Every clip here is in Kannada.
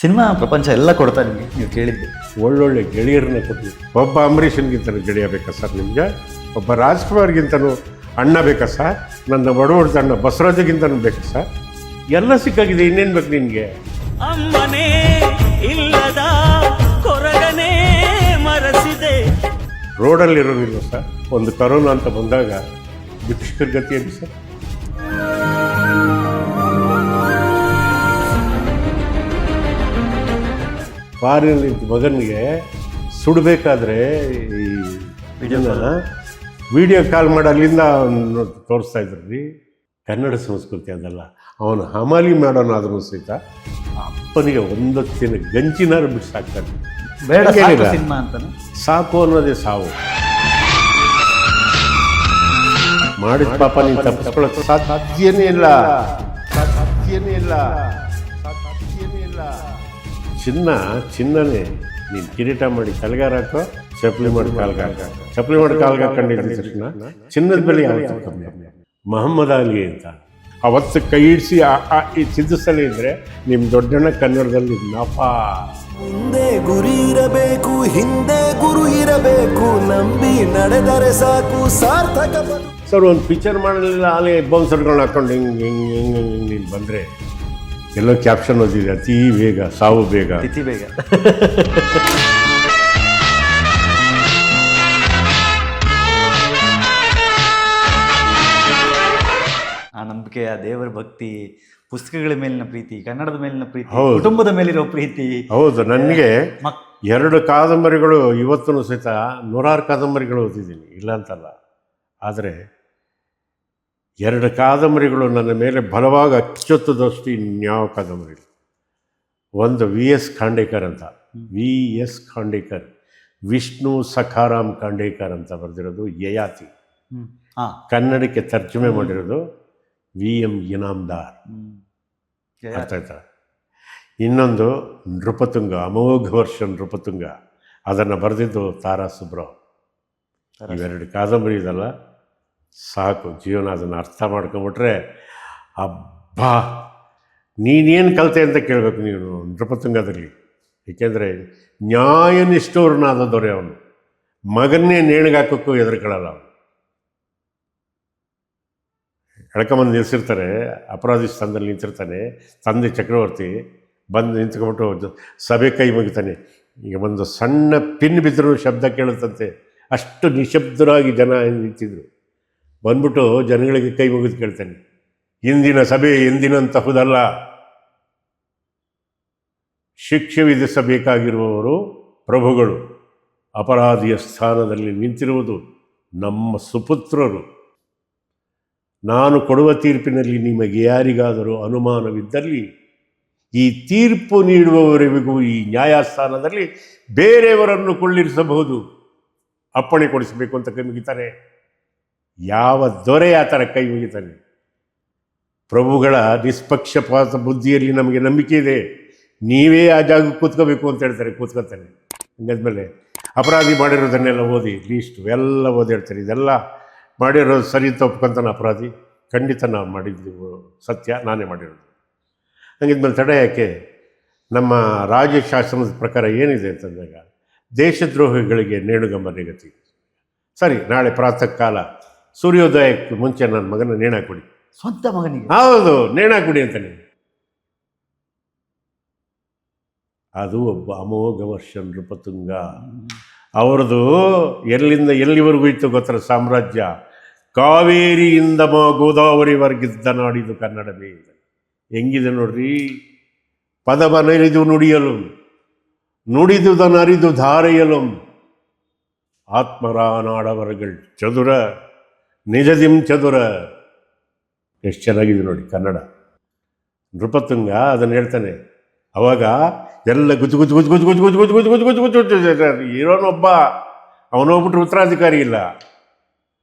ಸಿನಿಮಾ ಪ್ರಪಂಚ ಎಲ್ಲ ಕೊಡ್ತಾ ನಿಮಗೆ, ನೀವು ಕೇಳಿದ್ದೆ. ಒಳ್ಳೊಳ್ಳೆ ಗೆಳೆಯರನ್ನ ಕೊಟ್ಟು ಒಬ್ಬ ಅಂಬರೀಷನ್ಗಿಂತನೂ ಗೆಳೆಯ ಬೇಕಾ ಸರ್ ನಿಮಗೆ? ಒಬ್ಬ ರಾಜ್ಕುಮಾರ್ಗಿಂತನೂ ಅಣ್ಣ ಬೇಕಾ ಸರ್? ನನ್ನ ಬಡವಡ್ದ ಅಣ್ಣ ಬಸವರಾಜಗಿಂತನೂ ಬೇಕಾ ಸರ್? ಎಲ್ಲ ಸಿಕ್ಕಾಗಿದೆ, ಇನ್ನೇನು ಬೇಕು ನಿನಗೆ? ಅಮ್ಮನೇ ಇಲ್ಲದ ಕೊರಗನೇ ಮರಸಿದೆ. ರೋಡಲ್ಲಿರೋದಿಲ್ಲ ಸರ್. ಒಂದು ಕರೋನಾ ಅಂತ ಬಂದಾಗ ಭಿಕ್ಷುಕರ ಗತಿಯಲ್ಲಿ ಸರ್. ಫಾರಿನಲ್ಲಿ ಮಗನಿಗೆ ಸುಡಬೇಕಾದ್ರೆ ಈ ವಿಡಿಯೋ ಕಾಲ್ ಮಾಡಿ ಅಲ್ಲಿಂದ ತೋರಿಸ್ತಾ ಇದ್ರು ರೀ. ಕನ್ನಡ ಸಂಸ್ಕೃತಿ ಅದಲ್ಲ. ಅವನು ಹಮಾಲಿ ಮಾಡೋನಾದ್ರೂ ಸಹಿತ ಅಪ್ಪನಿಗೆ ಒಂದೊತ್ತಿನ ಗಂಚಿನಾರು ಬಿಟ್ಟು ಸಾಕ್ತಾನೆ. ಬೇಡ ಸಿನಿಮಾ ಅಂತಾನೆ. ಸಾಕು ಅನ್ನೋದೇ ಸಾವು. ಮಾಡಿದ ಪಾಪ ನೀನು ತಪ್ಪಿಸ್ಕೊಳ್ಳೋಕೆ ಸಾಧ್ಯನೇ ಇಲ್ಲ, ಸಾಧ್ಯನೇ ಇಲ್ಲ, ಸಾಧ್ಯನೇ ಇಲ್ಲ. ಚಿನ್ನನೇ. ನೀನು ಕಿರೀಟ ಮಾಡಿ ತಲೆಗಾರ ಹಾಕೋ, ಚಪ್ಪಲಿ ಮಾಡಿ ಕಾಲ್ಗೆ ಹಾಕೋ. ಚಪ್ಪಲಿ ಮಾಡಿ ಕಾಲ್ಗೆ ಹಾಕೊಂಡಿದ್ದ ತಕ್ಷಣ ಚಿನ್ನದ ಬೆಲೆ ಯಾವತ್ತೂ ಕಮ್ಮಿ. ಮಹಮ್ಮದ್ ಅಲಿ ಅಂತ ಅವತ್ತು ಕೈ ಇಡಿಸಿ ಈ ಚಿಂತಿಸಲೇ ಇದ್ರೆ ನಿಮ್ಮ ದೊಡ್ಡಣ್ಣ ಕನ್ನಡದಲ್ಲಿ ನಪಾ. ಮುಂದೆ ಗುರಿ ಇರಬೇಕು, ಹಿಂದೆ ಗುರು ಇರಬೇಕು, ನಂಬಿ ನಡೆದರೆ ಸಾಕು ಸಾರ್ಥಕ. ಸರ್, ಒಂದು ಪಿಕ್ಚರ್ ಮಾಡಲಿಲ್ಲ, ಅಲ್ಲಿ ಬೌನ್ಸರ್ಗಳನ್ನ ಹಾಕೊಂಡು ಹಿಂಗೆ ನೀನು ಬಂದರೆ ಎಲ್ಲೋ ಕ್ಯಾಪ್ಷನ್ ಓದಿದೆ, ಅತಿ ಬೇಗ ಸಾವು ಬೇಗ, ತಿಥಿ ಬೇಗ. ಆ ನಂಬಿಕೆ, ಆ ದೇವರ ಭಕ್ತಿ, ಪುಸ್ತಕಗಳ ಮೇಲಿನ ಪ್ರೀತಿ, ಕನ್ನಡದ ಮೇಲಿನ ಪ್ರೀತಿ, ಕುಟುಂಬದ ಮೇಲಿರೋ ಪ್ರೀತಿ. ಹೌದು. ನನಗೆ 2 ಕಾದಂಬರಿಗಳು ಇವತ್ತೂ ಸಹಿತ 100 ಕಾದಂಬರಿಗಳು ಓದಿದ್ದೀನಿ, ಇಲ್ಲ ಅಂತಲ್ಲ. ಆದರೆ 2 ಕಾದಂಬರಿಗಳು ನನ್ನ ಮೇಲೆ ಬಲವಾಗಿ ಅಚ್ಚೊತ್ತದಷ್ಟು ಇನ್ಯಾವ ಕಾದಂಬರಿ. ಒಂದು VS ಖಾಂಡೇಕರ್ ಅಂತ, VS ಖಾಂಡೇಕರ್, ವಿಷ್ಣು ಸಖಾರಾಮ್ ಖಾಂಡೇಕರ್ ಅಂತ ಬರೆದಿರೋದು ಯಯಾತಿ. ಕನ್ನಡಕ್ಕೆ ತರ್ಜುಮೆ ಮಾಡಿರೋದು VM ಇನಾಮ್ದಾರ್. ಅರ್ಥ ಆಯ್ತಾ? ಇನ್ನೊಂದು ನೃಪತುಂಗ, ಅಮೋಘ ವರ್ಷ ನೃಪತುಂಗ, ಅದನ್ನು ಬರೆದಿದ್ದು ತಾರಾ ಸುಬ್ರಾವ್. ಇವೆರಡು ಕಾದಂಬರಿ ಇದಲ್ಲ, ಸಾಕು ಜೀವನ. ಅದನ್ನು ಅರ್ಥ ಮಾಡ್ಕೊಂಬಿಟ್ರೆ ಅಬ್ಬಾ, ನೀನೇನು ಕಲಿತೆ ಅಂತ ಕೇಳಬೇಕು ನೀನು ನೃಪತುಂಗದಲ್ಲಿ. ಏಕೆಂದರೆ ನ್ಯಾಯನಿಷ್ಠೂರನಾದ ದೊರೆ ಅವನು. ಮಗನ್ನೇ ನೇಣಿಗಾಕೋಕ್ಕೂ ಹೆದರ್ಕೊಳ್ಳಲ್ಲ ಅವನು. ಎಳ್ಕೊಂಬಂದು ನಿಲ್ಲಿಸಿರ್ತಾರೆ, ಅಪರಾಧಿ ಸ್ಥಾನದಲ್ಲಿ ನಿಂತಿರ್ತಾನೆ. ತಂದೆ ಚಕ್ರವರ್ತಿ ಬಂದು ನಿಂತ್ಕೊಂಡ್ಬಿಟ್ಟು ಸಭೆ ಕೈ ಮುಗಿತಾನೆ. ಈಗ ಒಂದು ಸಣ್ಣ ಪಿನ್ ಬಿದ್ದರೂ ಶಬ್ದ ಕೇಳುತ್ತಂತೆ, ಅಷ್ಟು ನಿಶಬ್ದರಾಗಿ ಜನ ನಿಂತಿದ್ರು. ಬಂದ್ಬಿಟ್ಟು ಜನಗಳಿಗೆ ಕೈ ಮುಗಿದು ಕೇಳ್ತಾನೆ, ಇಂದಿನ ಸಭೆ ಎಂದಿನಂತಹುದಲ್ಲ. ಶಿಕ್ಷೆ ವಿಧಿಸಬೇಕಾಗಿರುವವರು ಪ್ರಭುಗಳು. ಅಪರಾಧಿಯ ಸ್ಥಾನದಲ್ಲಿ ನಿಂತಿರುವುದು ನಮ್ಮ ಸುಪುತ್ರರು. ನಾನು ಕೊಡುವ ತೀರ್ಪಿನಲ್ಲಿ ನಿಮಗೆ ಯಾರಿಗಾದರೂ ಅನುಮಾನವಿದ್ದಲ್ಲಿ ಈ ತೀರ್ಪು ನೀಡುವವರೆಗೂ ಈ ನ್ಯಾಯಸ್ಥಾನದಲ್ಲಿ ಬೇರೆಯವರನ್ನು ಕೊಳ್ಳಿರಿಸಬಹುದು. ಅಪ್ಪಣೆ ಕೊಡಿಸಬೇಕು ಅಂತ ಕೈ ಮುಗಿತಾನೆ. ಯಾವ ದೊರೆ ಆ ಥರ ಕೈ ಮುಗಿತಾನೆ? ಪ್ರಭುಗಳ ನಿಷ್ಪಕ್ಷಪಾತ ಬುದ್ಧಿಯಲ್ಲಿ ನಮಗೆ ನಂಬಿಕೆ ಇದೆ. ನೀವೇ ಆ ಜಾಗಕ್ಕೆ ಕೂತ್ಕೋಬೇಕು ಅಂತ ಹೇಳ್ತಾರೆ, ಕೂತ್ಕೊತಾನೆ. ಹಂಗಾದ್ಮೇಲೆ ಅಪರಾಧಿ ಮಾಡಿರೋದನ್ನೆಲ್ಲ ಓದಿ, ಲೀಸ್ಟು ಎಲ್ಲ ಓದಿ ಹೇಳ್ತಾರೆ, ಇದೆಲ್ಲ ಮಾಡಿರೋದು ಸರಿ ಅಂತ ಒಪ್ಕೊಂತಾನೆ ಅಪರಾಧಿ. ಖಂಡಿತ ನಾವು ಮಾಡಿದ್ದು ಸತ್ಯ, ನಾನೇ ಮಾಡಿರೋದು. ಹಂಗಿದ್ಮೇಲೆ ತಡೆ ಯಾಕೆ? ನಮ್ಮ ರಾಜ್ಯಶಾಸನದ ಪ್ರಕಾರ ಏನಿದೆ ಅಂತಂದಾಗ, ದೇಶದ್ರೋಹಿಗಳಿಗೆ ನೇಣುಗಂಬ ಗತಿ. ಸರಿ, ನಾಳೆ ಪ್ರಾತಃ ಕಾಲ ಸೂರ್ಯೋದಯಕ್ಕೆ ಮುಂಚೆ ನನ್ನ ಮಗನ ನೇಣಾಕೊಡಿ. ಸ್ವಂತ ಮಗನಿಗೆ? ಹೌದು, ನೇಣಾಕೊಡಿ ಅಂತಾನೆ. ಅದು ಒಬ್ಬ ಅಮೋಘ ವರ್ಷ ನೃಪತುಂಗ. ಅವರದು ಎಲ್ಲಿಂದ ಎಲ್ಲಿವರೆಗೂ ಇತ್ತು ಗೊತ್ತರ ಸಾಮ್ರಾಜ್ಯ? ಕಾವೇರಿಯಿಂದ ಗೋದಾವರಿವರೆಗಿದ್ದ ನಾಡಿದು ಕನ್ನಡವೇ. ಹೆಂಗಿದೆ ನೋಡ್ರಿ. ಪದವನರಿದು ನುಡಿಯಲು, ನುಡಿದುದನರಿದು ಧಾರೆಯಲು, ಆತ್ಮರಾನಾಡವರಗಳು ಚದುರ, ನಿಜದಿಂ ಚದುರ. ಎಷ್ಟು ಚೆನ್ನಾಗಿದೆ ನೋಡಿ ಕನ್ನಡ. ನೃಪತುಂಗ ಅದನ್ನು ಹೇಳ್ತಾನೆ. ಅವಾಗ ಎಲ್ಲ ಗುಜು ಗುಜು ಗುಜು ಗುಜು ಗುಜು ಗುಜು ಗುಜು ಗುಜು ಗುಜು ಗುಜು ಗುಜು ಇರೋನೊಬ್ಬ, ಅವನೋಗ್ಬಿಟ್ರೆ ಉತ್ತರಾಧಿಕಾರಿ ಇಲ್ಲ.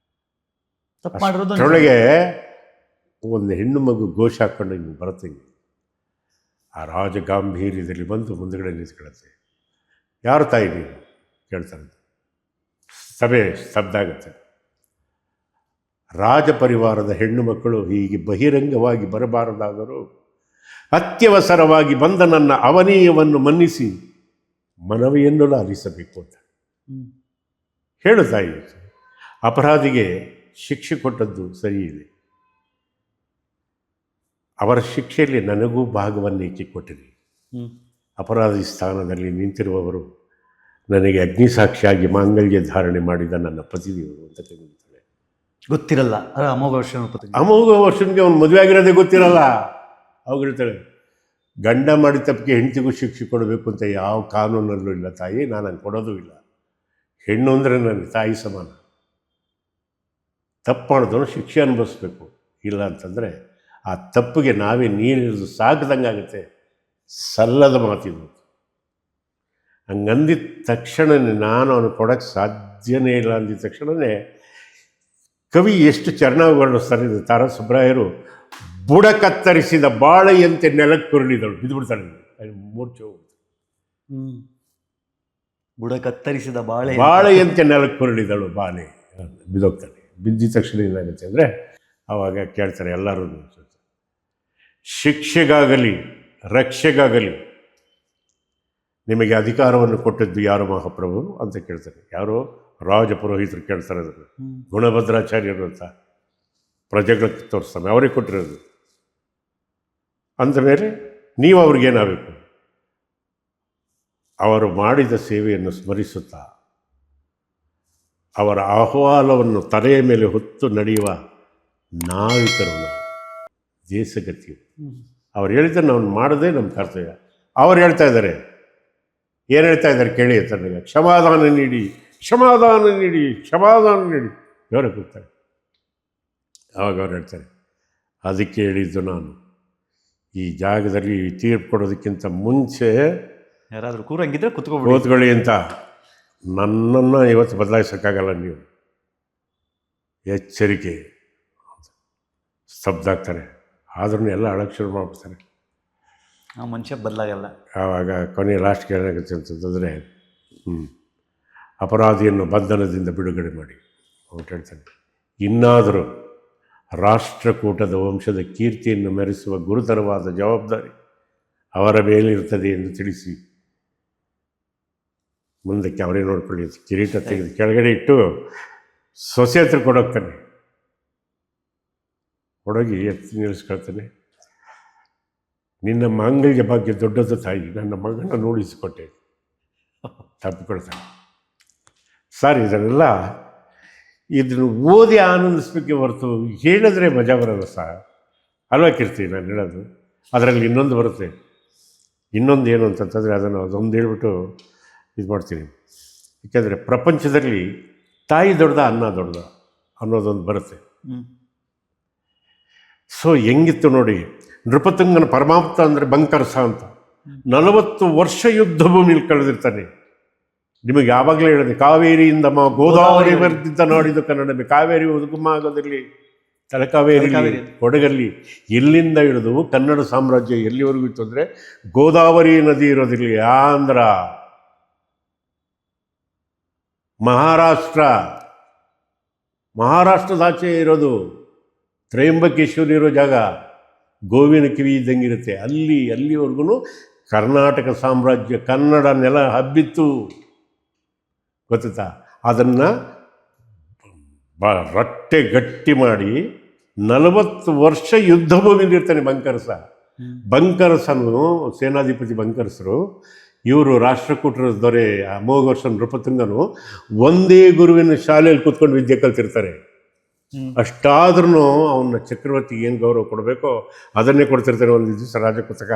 ಅಷ್ಟರೊಳಗೆ ಒಂದು ಹೆಣ್ಣು ಮಗು ಘೋಷ ಹಾಕ್ಕೊಂಡು ಹಿಂಗೆ ಬರುತ್ತೆ. ಆ ರಾಜ ಗಾಂಭೀರ್ಯದಲ್ಲಿ ಬಂದು ಮುಂದುಗಡೆ ನಿಂತ್ಕೊಳ್ಳುತ್ತೆ. ಯಾರು ತಾಯಿ ನೀನು ಕೇಳ್ತಾರೆ. ಸಭೆ ಸ್ತಬ್ಧ ಆಗುತ್ತೆ. ರಾಜ ಪರಿವಾರದ ಹೆಣ್ಣು ಮಕ್ಕಳು ಹೀಗೆ ಬಹಿರಂಗವಾಗಿ ಬರಬಾರದಾದರೂ ಅತ್ಯವಸರವಾಗಿ ಬಂದ ನನ್ನ ಅವನೀಯವನ್ನು ಮನ್ನಿಸಿ ಮನವಿಯನ್ನು ಲಾಲಿಸಬೇಕು ಅಂತ ಹೇಳು ತಾಯಿ. ಅಪರಾಧಿಗೆ ಶಿಕ್ಷೆ ಕೊಟ್ಟದ್ದು ಸರಿ ಇದೆ, ಅವರ ಶಿಕ್ಷೆಯಲ್ಲಿ ನನಗೂ ಭಾಗವನ್ನೇಕೆ ಕೊಟ್ಟಿರಿ. ಅಪರಾಧಿ ಸ್ಥಾನದಲ್ಲಿ ನಿಂತಿರುವವರು ನನಗೆ ಅಗ್ನಿಸಾಕ್ಷಿಯಾಗಿ ಮಾಂಗಲ್ಯ ಧಾರಣೆ ಮಾಡಿದ ನನ್ನ ಪತಿದೇವರು ಅಂತ ತಿಳಿತಾಳೆ. ಗೊತ್ತಿರಲ್ಲ ಅಮೋಘ ವರ್ಷ. ಅಮೋಘ ವರ್ಷನಿಗೆ ಅವನು ಮದುವೆ ಆಗಿರೋದೇ ಗೊತ್ತಿರಲ್ಲ. ಅವಾಗ ಹೇಳ್ತಾಳೆ, ಗಂಡ ಮಾಡಿದ ತಪ್ಪಿಗೆ ಹೆಂಡತಿಗೂ ಶಿಕ್ಷೆ ಕೊಡಬೇಕು ಅಂತ ಯಾವ ಕಾನೂನಲ್ಲೂ ಇಲ್ಲ ತಾಯಿ, ನಾನು ಹಂಗೆ ಕೊಡೋದು ಇಲ್ಲ. ಹೆಣ್ಣು ಅಂದರೆ ನನಗೆ ತಾಯಿ ಸಮಾನ. ತಪ್ಪು ಮಾಡಿದವನು ಶಿಕ್ಷೆ ಅನುಭವಿಸ್ಬೇಕು, ಇಲ್ಲ ಅಂತಂದರೆ ಆ ತಪ್ಪಿಗೆ ನಾವೇ ನೀರಿದು ಸಾಕದಂಗೆ ಆಗುತ್ತೆ. ಸಲ್ಲದ ಮಾತಿದು. ಹಂಗಂದಿದ ತಕ್ಷಣವೇ ನಾನು ಅವನು ಕೊಡೋಕ್ಕೆ ಸಾಧ್ಯನೇ ಇಲ್ಲ ಅಂದಿದ ತಕ್ಷಣವೇ ಕವಿ ಎಷ್ಟು ಚೆನ್ನಾಗಿ ವರ್ಣಿಸ್ತಾರೆ. ತಾರಸುಬ್ರಾಯರು ಬುಡ ಕತ್ತರಿಸಿದ ಬಾಳೆಯಂತೆ ನೆಲಕ್ಕೆ ಕುರುಳಿದಳು, ಬಿದ್ದುಬಿಡ್ತಾಳೆ, ಮೂರ್ಛೆ ಹೋಗ್ಬಿಡ್ತಾಳೆ. ಬುಡ ಕತ್ತರಿಸಿದ ಬಾಳೆಯಂತೆ ನೆಲಕ್ಕೆ ಕುರುಳಿದಳು, ಬಾಳೆ ಬಿದ್ದೋಗ್ತಾನೆ. ಬಿದ್ದಿದ ತಕ್ಷಣ ಏನಾಗುತ್ತೆ ಅಂದರೆ ಆವಾಗ ಕೇಳ್ತಾರೆ ಎಲ್ಲರೂ, ಶಿಕ್ಷೆಗಾಗಲಿ ರಕ್ಷೆಗಾಗಲಿ ನಿಮಗೆ ಅಧಿಕಾರವನ್ನು ಕೊಟ್ಟಿದ್ದು ಯಾರು ಮಹಾಪ್ರಭು ಅಂತ ಕೇಳ್ತಾರೆ. ಯಾರೋ ರಾಜಪುರೋಹಿತರು ಕೇಳ್ತಾರೆ ಅದನ್ನು. ಗುಣಭದ್ರಾಚಾರ್ಯರು ಅಂತ ಪ್ರಜೆಗಳಿಗೆ ತೋರಿಸ್ತಾನೆ, ಅವರಿಗೆ ಕೊಟ್ಟಿರೋದು. ಅಂದಮೇಲೆ ನೀವು ಅವ್ರಿಗೇನಾಗಬೇಕು? ಅವರು ಮಾಡಿದ ಸೇವೆಯನ್ನು ಸ್ಮರಿಸುತ್ತಾ ಅವರ ಆಹ್ವಾನವನ್ನು ತಲೆಯ ಮೇಲೆ ಹೊತ್ತು ನಡೆಯುವ ನಾವಿಕರು ನಾವು, ದೇಶಗತಿಯು. ಅವ್ರು ಹೇಳಿದ್ದನ್ನು ನಾವು ಮಾಡೋದೇ ನಮ್ಮ ಕರ್ತವ್ಯ. ಅವ್ರು ಹೇಳ್ತಾ ಇದ್ದಾರೆ, ಏನು ಹೇಳ್ತಾ ಇದ್ದಾರೆ ಕೇಳಿ ತನಗೆ, ಕ್ಷಮಾದಾನ ನೀಡಿ, ಕ್ಷಮಾದಾನ ನೀಡಿ, ಕ್ಷಮಾದಾನ ನೀಡಿ ಇವರೇ ಕೂಗ್ತಾರೆ. ಆವಾಗ ಅವ್ರು ಹೇಳ್ತಾರೆ, ಅದಕ್ಕೆ ಹೇಳಿದ್ದು ನಾನು ಈ ಜಾಗದಲ್ಲಿ ತೀರ್ಪು ಕೊಡೋದಕ್ಕಿಂತ ಮುಂಚೆ ಯಾರಾದರೂ ಕೂರಂಗಿದ್ರೆ ಕೂತ್ಕೊಳ್ಳಿ ಅಂತ. ನನ್ನನ್ನು ಇವತ್ತು ಬದಲಾಯಿಸೋಕ್ಕಾಗಲ್ಲ, ನೀವು ಎಚ್ಚರಿಕೆ. ಸ್ತಬ್ಧ ಆಗ್ತಾರೆ. ಆದ್ರೂ ಎಲ್ಲ ಅಳಕ್ಕೆ ಶುರು ಮಾಡ್ಬಿಡ್ತಾರೆ. ಆ ಮನುಷ್ಯ ಬದಲಾಗಲ್ಲ. ಆವಾಗ ಕೊನೆಯ ಲಾಸ್ಟ್ಗೆ ಏನಾಗುತ್ತೆ ಅಂತಂದರೆ, ಅಪರಾಧಿಯನ್ನು ಬಂಧನದಿಂದ ಬಿಡುಗಡೆ ಮಾಡಿ ಅಂತ ಹೇಳ್ತಾನೆ. ಇನ್ನಾದರೂ ರಾಷ್ಟ್ರಕೂಟದ ವಂಶದ ಕೀರ್ತಿಯನ್ನು ಮೆರೆಸುವ ಗುರುತರವಾದ ಜವಾಬ್ದಾರಿ ಅವರ ಮೇಲಿರ್ತದೆ ಎಂದು ತಿಳಿಸಿ ಮುಂದಕ್ಕೆ ಅವರೇ ನೋಡ್ಕೊಳ್ಳಿ ಅಂತ ಕಿರೀಟ ತೆಗೆದು ಕೆಳಗಡೆ ಇಟ್ಟು ಸೊಸೆ ಹತ್ರ ಕೊಡೋಗ್ತಾನೆ. ಕೊಡೋಗಿ ಎತ್ತಿ ನಿಲ್ಲಿಸ್ಕೊಳ್ತಾನೆ. ನಿನ್ನ ಮಾಂಗಲ್ಯ ಭಾಗ್ಯ ದೊಡ್ಡದು ತಾಯಿ, ನನ್ನ ಮಗನ ನೋಡಿಸಿಕೊಟ್ಟೆ ತಪ್ಪಿಕೊಳ್ತಾನೆ. ಸರ್ ಇದನ್ನು ಓದಿ ಆನಂದಿಸ್ಬೇಕೆ ಹೊರತು ಹೇಳಿದ್ರೆ ಮಜಾ ಬರೋಲ್ಲ ಸರ್, ಅಲ್ವಾ ಕೀರ್ತಿ? ನಾನು ಹೇಳೋದು ಅದರಲ್ಲಿ ಇನ್ನೊಂದು ಬರುತ್ತೆ. ಇನ್ನೊಂದು ಏನು ಅಂತಂತಂದರೆ ಅದೊಂದು ಹೇಳ್ಬಿಟ್ಟು ಇದು ಮಾಡ್ತೀನಿ. ಏಕೆಂದರೆ ಪ್ರಪಂಚದಲ್ಲಿ ತಾಯಿ ದೊಡ್ಡದ ಅನ್ನ ದೊಡ್ಡದ ಅನ್ನೋದೊಂದು ಬರುತ್ತೆ. ಸೊ ಹೆಂಗಿತ್ತು ನೋಡಿ, ನೃಪತುಂಗನ ಪರಮಾಪ್ತ ಅಂದರೆ ಬಂಕರಸ ಅಂತ 40 ವರ್ಷ ಯುದ್ಧ ಭೂಮಿಲಿ ಕಳೆದಿರ್ತಾನೆ. ನಿಮಗೆ ಯಾವಾಗಲೇ ಹೇಳಿದೆ, ಕಾವೇರಿಯಿಂದ ಗೋದಾವರಿ ಬರ್ತಿದ್ದ ನಾಡಿದು ಕನ್ನಡವೇ. ಕಾವೇರಿ ಉದುಗುಮ ಆಗೋದಿರಲಿ, ತಲಕಾವೇರಿ, ಕೊಡಗಲ್ಲಿ ಎಲ್ಲಿಂದ ಹಿಡಿದು ಕನ್ನಡ ಸಾಮ್ರಾಜ್ಯ ಎಲ್ಲಿವರೆಗೂ ಇತ್ತು ಅಂದರೆ ಗೋದಾವರಿ ನದಿ ಇರೋದಿರಲಿ, ಆಂಧ್ರ, ಮಹಾರಾಷ್ಟ್ರದಾಚೆ ಇರೋದು, ತ್ರಯಂಬಕೇಶ್ವರಿ ಇರೋ ಜಾಗ ಗೋವಿನ ಕಿವಿ ಇದ್ದಂಗಿರುತ್ತೆ. ಅಲ್ಲಿವರೆಗೂ ಕರ್ನಾಟಕ ಸಾಮ್ರಾಜ್ಯ, ಕನ್ನಡ ನೆಲ ಹಬ್ಬಿತ್ತು, ಗೊತ್ತಾ? ಅದನ್ನು ರಟ್ಟೆ ಗಟ್ಟಿ ಮಾಡಿ 40 ವರ್ಷ ಯುದ್ಧ ಭೂಮಿಲಿರ್ತಾನೆ ಬಂಕರಸ. ಬಂಕರಸನು ಸೇನಾಧಿಪತಿ ಬಂಕರಸರು, ಇವರು ರಾಷ್ಟ್ರಕೂಟರ ದೊರೆ ಅಮೋಘ ವರ್ಷ ನೃಪತುಂಗನು ಒಂದೇ ಗುರುವಿನ ಶಾಲೆಯಲ್ಲಿ ಕೂತ್ಕೊಂಡು ವಿದ್ಯೆ ಕಲ್ತಿರ್ತಾರೆ. ಅಷ್ಟಾದ್ರೂ ಅವನ್ನ ಚಕ್ರವರ್ತಿಗೆ ಏನು ಗೌರವ ಕೊಡಬೇಕೋ ಅದನ್ನೇ ಕೊಡ್ತಿರ್ತಾರೆ. ಒಂದು ದಿವಸ ರಾಜಪುಸ್ತಕ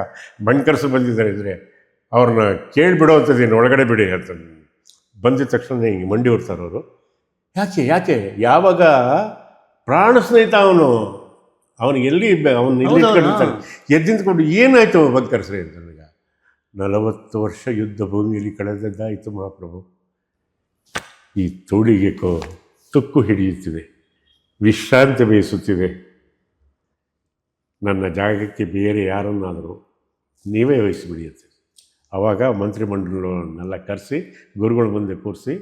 ಬಂಕರಸ ಬಂದಿದ್ದಾರೆ ಅಂದರೆ ಅವ್ರನ್ನ ಕೇಳಿಬಿಡೋ ಅಂಥದ್ದೇನು, ಒಳಗಡೆ ಬಿಡಿ ಅಂತ. ಬಂದಿದ ತಕ್ಷಣ ಹಿಂಗೆ ಮಂಡಿ ಹೊರ್ತಾರೆ ಅವರು. ಯಾಕೆ ಯಾವಾಗ ಪ್ರಾಣ ಸ್ನೇಹಿತ ಅವನಿಗೆ ಎಲ್ಲಿ ಇಲ್ಲಿ ಇಟ್ಕೊಂಡಿರ್ತಾನೆ, ಎದ್ದಿಂದ್ಕೊಂಡು ಏನಾಯಿತು ಬಂಕರಸ್ರೆ ಅಂತ. ನನಗೆ 40 ವರ್ಷ ಯುದ್ಧ ಭೂಮಿಯಲ್ಲಿ ಕಳೆದದ್ದಾಯಿತು ಮಹಾಪ್ರಭು. ಈ ತೋಳಿಗೆ ತುಕ್ಕು ಹಿಡಿಯುತ್ತಿದೆ, ವಿಶ್ರಾಂತಿ ಬಯಸುತ್ತಿದೆ. ನನ್ನ ಜಾಗಕ್ಕೆ ಬೇರೆ ಯಾರನ್ನಾದರೂ ನೀವೇ ವಹಿಸಿಬಿಡಿಯುತ್ತೆ. ಆವಾಗ ಮಂತ್ರಿಮಂಡಲವನ್ನೆಲ್ಲ ಕರೆಸಿ ಗುರುಗಳ ಮುಂದೆ ಕೂರಿಸಿ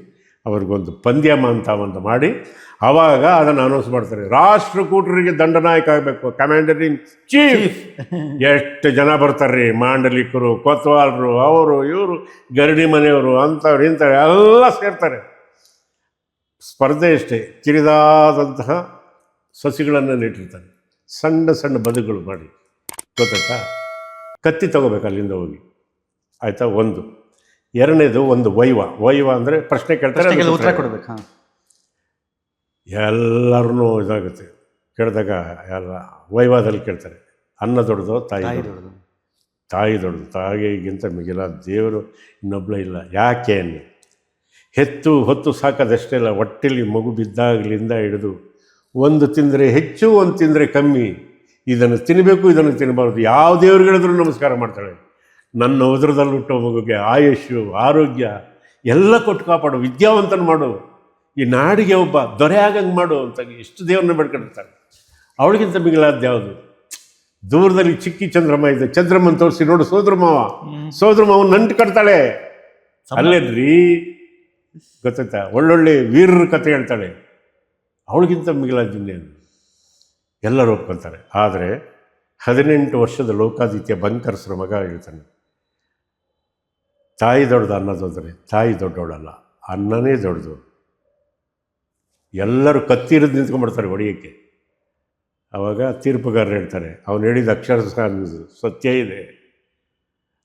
ಅವ್ರಿಗೊಂದು ಪಂದ್ಯಮ ಅಂತ ಒಂದು ಮಾಡಿ ಆವಾಗ ಅದನ್ನು ಅನೌನ್ಸ್ ಮಾಡ್ತಾರೆ, ರಾಷ್ಟ್ರಕೂಟರಿಗೆ ದಂಡನಾಯಕ ಆಗಬೇಕು, ಕಮಾಂಡರ್ ಇನ್ ಚೀಫ್. ಎಷ್ಟು ಜನ ಬರ್ತಾರ್ರಿ, ಮಾಂಡಲಿಕರು, ಕೊತ್ವಾಲರು, ಅವರು ಇವರು, ಗರಡಿ ಮನೆಯವರು, ಅಂಥವ್ರು ಇಂಥವ್ರು ಎಲ್ಲ ಸೇರ್ತಾರೆ. ಸ್ಪರ್ಧೆ ಅಷ್ಟೇ, ಕಿರಿದಾದಂತಹ ಸಸಿಗಳನ್ನು ನೆಟ್ಟಿರ್ತಾರೆ, ಸಣ್ಣ ಸಣ್ಣ ಬದುಗಳು ಮಾಡಿ, ಗೊತ್ತಾಯ್ತಾ? ಕತ್ತಿ ತಗೋಬೇಕು ಅಲ್ಲಿಂದ ಹೋಗಿ, ಆಯಿತಾ? ಒಂದು. ಎರಡನೇದು ಒಂದು ವೈವ ಅಂದರೆ ಪ್ರಶ್ನೆ ಕೇಳ್ತಾರೆ, ಉತ್ತರ ಕೊಡ್ಬೇಕು. ಹಾಂ, ಎಲ್ಲರೂ ಇದಾಗುತ್ತೆ. ಕೇಳಿದಾಗ ಎಲ್ಲ ವೈವಾದಲ್ಲಿ ಕೇಳ್ತಾರೆ, ಅನ್ನ ದೊಡ್ಡದು ತಾಯಿ ದೊಡ್ಡದು? ತಾಯಿ ದೊಡ್ಡದು. ತಾಯಿಗಿಂತ ಮಿಗಿಲ ದೇವರು ಇನ್ನೊಬ್ಬಳ ಇಲ್ಲ. ಯಾಕೆ ಅನ್ನಿ, ಹೆತ್ತು ಹೊತ್ತು ಸಾಕೋದಷ್ಟೇ ಇಲ್ಲ, ಹೊಟ್ಟೆಲಿ ಮಗು ಬಿದ್ದಾಗಲಿಂದ ಹಿಡಿದು ಒಂದು ತಿಂದರೆ ಹೆಚ್ಚು, ಒಂದು ತಿಂದರೆ ಕಮ್ಮಿ, ಇದನ್ನು ತಿನ್ನಬೇಕು, ಇದನ್ನು ತಿನ್ನಬಾರ್ದು, ಯಾವ ದೇವ್ರಿಗೆ ಹೇಳಿದ್ರು ನಮಸ್ಕಾರ ಮಾಡ್ತಾಳೆ. ನನ್ನ ಉದರದಲ್ಲಿ ಹುಟ್ಟೋ ಮಗುಗೆ ಆಯುಷ್ಯು, ಆರೋಗ್ಯ ಎಲ್ಲ ಕೊಟ್ಟು ಕಾಪಾಡು, ವಿದ್ಯಾವಂತನ ಮಾಡು, ಈ ನಾಡಿಗೆ ಒಬ್ಬ ದೊರೆ ಆಗಂಗೆ ಮಾಡು ಅಂತ ಎಷ್ಟು ದೇವ್ರನ್ನ ಬೇಡ್ಕೊಂಡಿರ್ತಾರೆ. ಅವಳಿಗಿಂತ ಮಿಗಿಲಾದ ಯಾವುದು? ದೂರದಲ್ಲಿ ಚಿಕ್ಕಿ ಚಂದ್ರಮ್ಮ ಇದೆ, ಚಂದ್ರಮ್ಮನ ತೋರಿಸಿ ನೋಡು, ಸೋದರ ಮಾವನ ನಂಟು ಕಟ್ತಾಳೆ ಅಲ್ಲೇನ್ರಿ, ಗೊತ್ತಾಯ್ತಾ? ಒಳ್ಳೊಳ್ಳೆ ವೀರರ ಕಥೆ ಹೇಳ್ತಾಳೆ. ಅವಳಿಗಿಂತ ಮಿಗಿಲಾದ ಇನ್ನೇನು? ಎಲ್ಲರೂ ಒಪ್ಕೊತಾರೆ. ಆದರೆ 18 ವರ್ಷದ ಲೋಕಾದಿತ್ಯ ಬಂಕರ್ಸ್ರ ಮಗ ಹೇಳ್ತಾನೆ, ತಾಯಿ ದೊಡ್ಡದು ಅನ್ನೋದಾದರೆ ತಾಯಿ ದೊಡ್ಡವಳಲ್ಲ, ಅನ್ನನೇ ದೊಡ್ಡದು. ಎಲ್ಲರೂ ಕತ್ತಿರಿದು ನಿಂತ್ಕೊಂಡ್ಬಿಡ್ತಾರೆ ಹೊಡೆಯೋಕ್ಕೆ. ಆವಾಗ ತೀರ್ಪುಗಾರರು ಹೇಳ್ತಾರೆ, ಅವನು ಹೇಳಿದ ಅಕ್ಷರ ಸತ್ಯ ಇದೆ,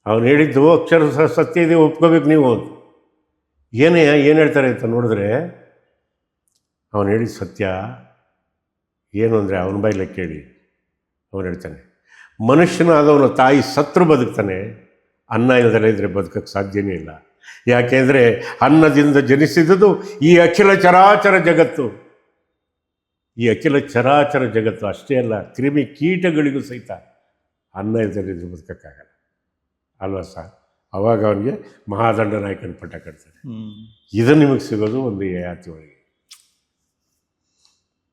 ಅವನು ಹೇಳಿದ್ದು ಅಕ್ಷರ ಸತ್ಯ ಇದೆ, ಒಪ್ಕೋಬೇಕು ನೀವು. ಏನು ಹೇಳ್ತಾರೆ ಅಂತ ನೋಡಿದ್ರೆ, ಅವನು ಹೇಳಿದ ಸತ್ಯ ಏನು ಅಂದರೆ ಅವನ ಬಾಯಿಲೆ ಕೇಳಿ. ಅವನು ಹೇಳ್ತಾನೆ, ಮನುಷ್ಯನಾದವನು ತಾಯಿ ಸತ್ರು ಬದುಕ್ತಾನೆ, ಅನ್ನ ಇಲ್ಲದಲ್ಲೇ ಇದ್ದರೆ ಬದುಕಕ್ಕೆ ಸಾಧ್ಯನೇ ಇಲ್ಲ. ಯಾಕೆಂದರೆ ಅನ್ನದಿಂದ ಜನಿಸಿದುದು ಈ ಅಖಿಲ ಚರಾಚರ ಜಗತ್ತು. ಈ ಅಖಿಲ ಚರಾಚರ ಜಗತ್ತು ಅಷ್ಟೇ ಅಲ್ಲ, ಕ್ರಿಮಿ ಕೀಟಗಳಿಗೂ ಸಹಿತ ಅನ್ನ ಇಲ್ಲದಲ್ಲಿದ್ದರೆ ಬದುಕಕ್ಕಾಗಲ್ಲ ಅಲ್ವಾ ಸರ್? ಅವಾಗ ಅವನಿಗೆ ಮಹಾದಂಡ ನಾಯಕನ ಪಟ್ಟ ಕಟ್ತಾರೆ. ಇದು ನಿಮಗೆ ಸಿಗೋದು ಒಂದು ಯಾತಿ ಒಳಗೆ,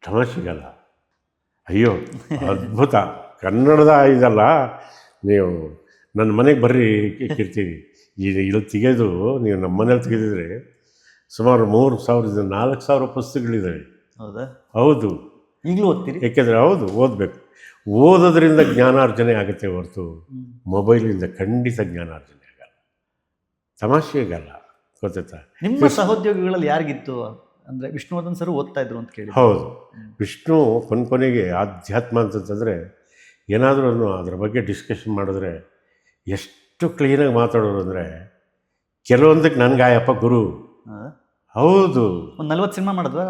ತಮಾಷೆಗಲ್ಲ. ಅಯ್ಯೋ ಅದ್ಭುತ ಕನ್ನಡದ ಇದಲ್ಲ. ನೀವು ನನ್ನ ಮನೆಗೆ ಬರ್ರಿ ಕೀರ್ತೀವಿ, ಇಲ್ಲಿ ತೆಗೆದು ನೀವು ನಮ್ಮ ಮನೇಲಿ ತೆಗೆದಿದ್ರೆ ಸುಮಾರು 3,000 4,000 ಪುಸ್ತಕಗಳಿದ್ದಾವೆ. ಹೌದಾ? ಹೌದು. ಈಗಲೂ ಓದ್ತೀರಿ? ಏಕೆಂದರೆ ಹೌದು, ಓದಬೇಕು. ಓದೋದ್ರಿಂದ ಜ್ಞಾನಾರ್ಜನೆ ಆಗುತ್ತೆ ಹೊರತು ಮೊಬೈಲಿಂದ ಖಂಡಿತ ಜ್ಞಾನಾರ್ಜನೆ ಆಗಲ್ಲ, ತಮಾಷೆಗಲ್ಲ, ಗೊತ್ತಾಯ್ತಾ? ನಿಮ್ಮ ಸಹೋದ್ಯೋಗಿಗಳಲ್ಲಿ ಯಾರಿಗಿತ್ತು ಅಂದರೆ ವಿಷ್ಣುವರ್ಧನ್ ಸರ್ ಓದ್ತಾ ಇದ್ರು ಅಂತ ಕೇಳಿ? ಹೌದು, ವಿಷ್ಣು ಕೊನೆಗೆ ಆಧ್ಯಾತ್ಮ ಅಂತಂತಂದರೆ ಏನಾದರೂ ಅದ್ರ ಬಗ್ಗೆ ಡಿಸ್ಕಷನ್ ಮಾಡಿದ್ರೆ ಎಷ್ಟು ಕ್ಲೀನಾಗಿ ಮಾತಾಡೋರು ಅಂದರೆ, ಕೆಲವೊಂದಕ್ಕೆ ನನಗೆ ಆಯಪ್ಪ ಗುರು. ಹೌದು, ಒಂದು 40 ಸಿನಿಮಾ ಮಾಡಿದ್ರೆ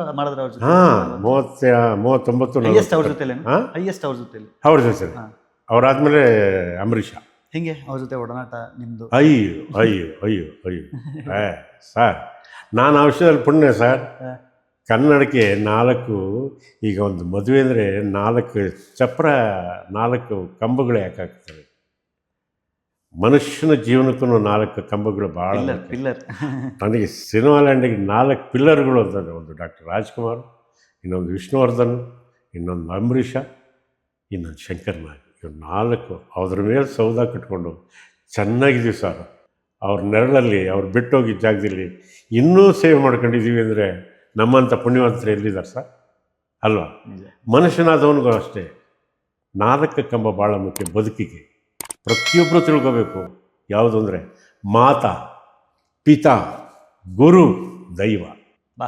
ಅವ್ರ ಜೊತೆ? ಹಾಂ, 39 ಹೈಯೆಸ್ಟ್ ಅವ್ರ ಜೊತೆ? ಹೈಯೆಸ್ಟ್ ಅವ್ರ ಜೊತೆ? ಅವ್ರ ಜೊತೆ. ಅವರಾದ್ಮೇಲೆ ಅಂಬರೀಷ. ಹಿಂಗೆ ಅವ್ರ ಜೊತೆ ಒಡನಾಟ ನಿಮ್ಮದು? ಅಯ್ಯೋ ಸರ್, ನಾನು ಆ ವಿಷಯದಲ್ಲಿ ಪುಣ್ಯ ಸರ್. ಕನ್ನಡಕ್ಕೆ 4 ಈಗ ಒಂದು ಮದುವೆ ಅಂದರೆ 4 ಚಪ್ರ 4 ಕಂಬಗಳು ಯಾಕೆ ಹಾಕ್ತಾರೆ? ಮನುಷ್ಯನ ಜೀವನಕ್ಕೂ 4 ಕಂಬಗಳು ಭಾಳ ಪಿಲ್ಲರ್. ನನಗೆ ಸಿನಿಮಾ ಲ್ಯಾಂಡಿಗೆ 4 ಪಿಲ್ಲರ್ಗಳು ಅಂತಂದರೆ, ಒಂದು ಡಾಕ್ಟರ್ ರಾಜ್ಕುಮಾರ್, ಇನ್ನೊಂದು ವಿಷ್ಣುವರ್ಧನ್, ಇನ್ನೊಂದು ಅಂಬರೀಷ, ಇನ್ನೊಂದು ಶಂಕರ್ ನಾಗ್. ಇವ್ರು 4 ಅದ್ರ ಮೇಲೆ ಸೌದ ಕಟ್ಕೊಂಡು ಚೆನ್ನಾಗಿದ್ದೀವಿ ಸರ್. ಅವ್ರ ನೆರಳಲ್ಲಿ, ಅವ್ರು ಬಿಟ್ಟೋಗಿದ್ದ ಜಾಗದಲ್ಲಿ ಇನ್ನೂ ಸೇವ್ ಮಾಡ್ಕೊಂಡಿದ್ದೀವಿ ಅಂದರೆ ನಮ್ಮಂಥ ಪುಣ್ಯವಂತರು ಎಲ್ಲಿದ್ದಾರೆ ಸರ್? ಅಲ್ವಾ? ಮನುಷ್ಯನಾದವನಿಗೂ ಅಷ್ಟೇ 4 ಕಂಬ ಭಾಳ ಮುಖ್ಯ ಬದುಕಿಗೆ. ಪ್ರತಿಯೊಬ್ಬರು ತಿಳ್ಕೋಬೇಕು. ಯಾವುದು ಅಂದರೆ ಮಾತಾ, ಪಿತಾ, ಗುರು, ದೈವ. ಬಾ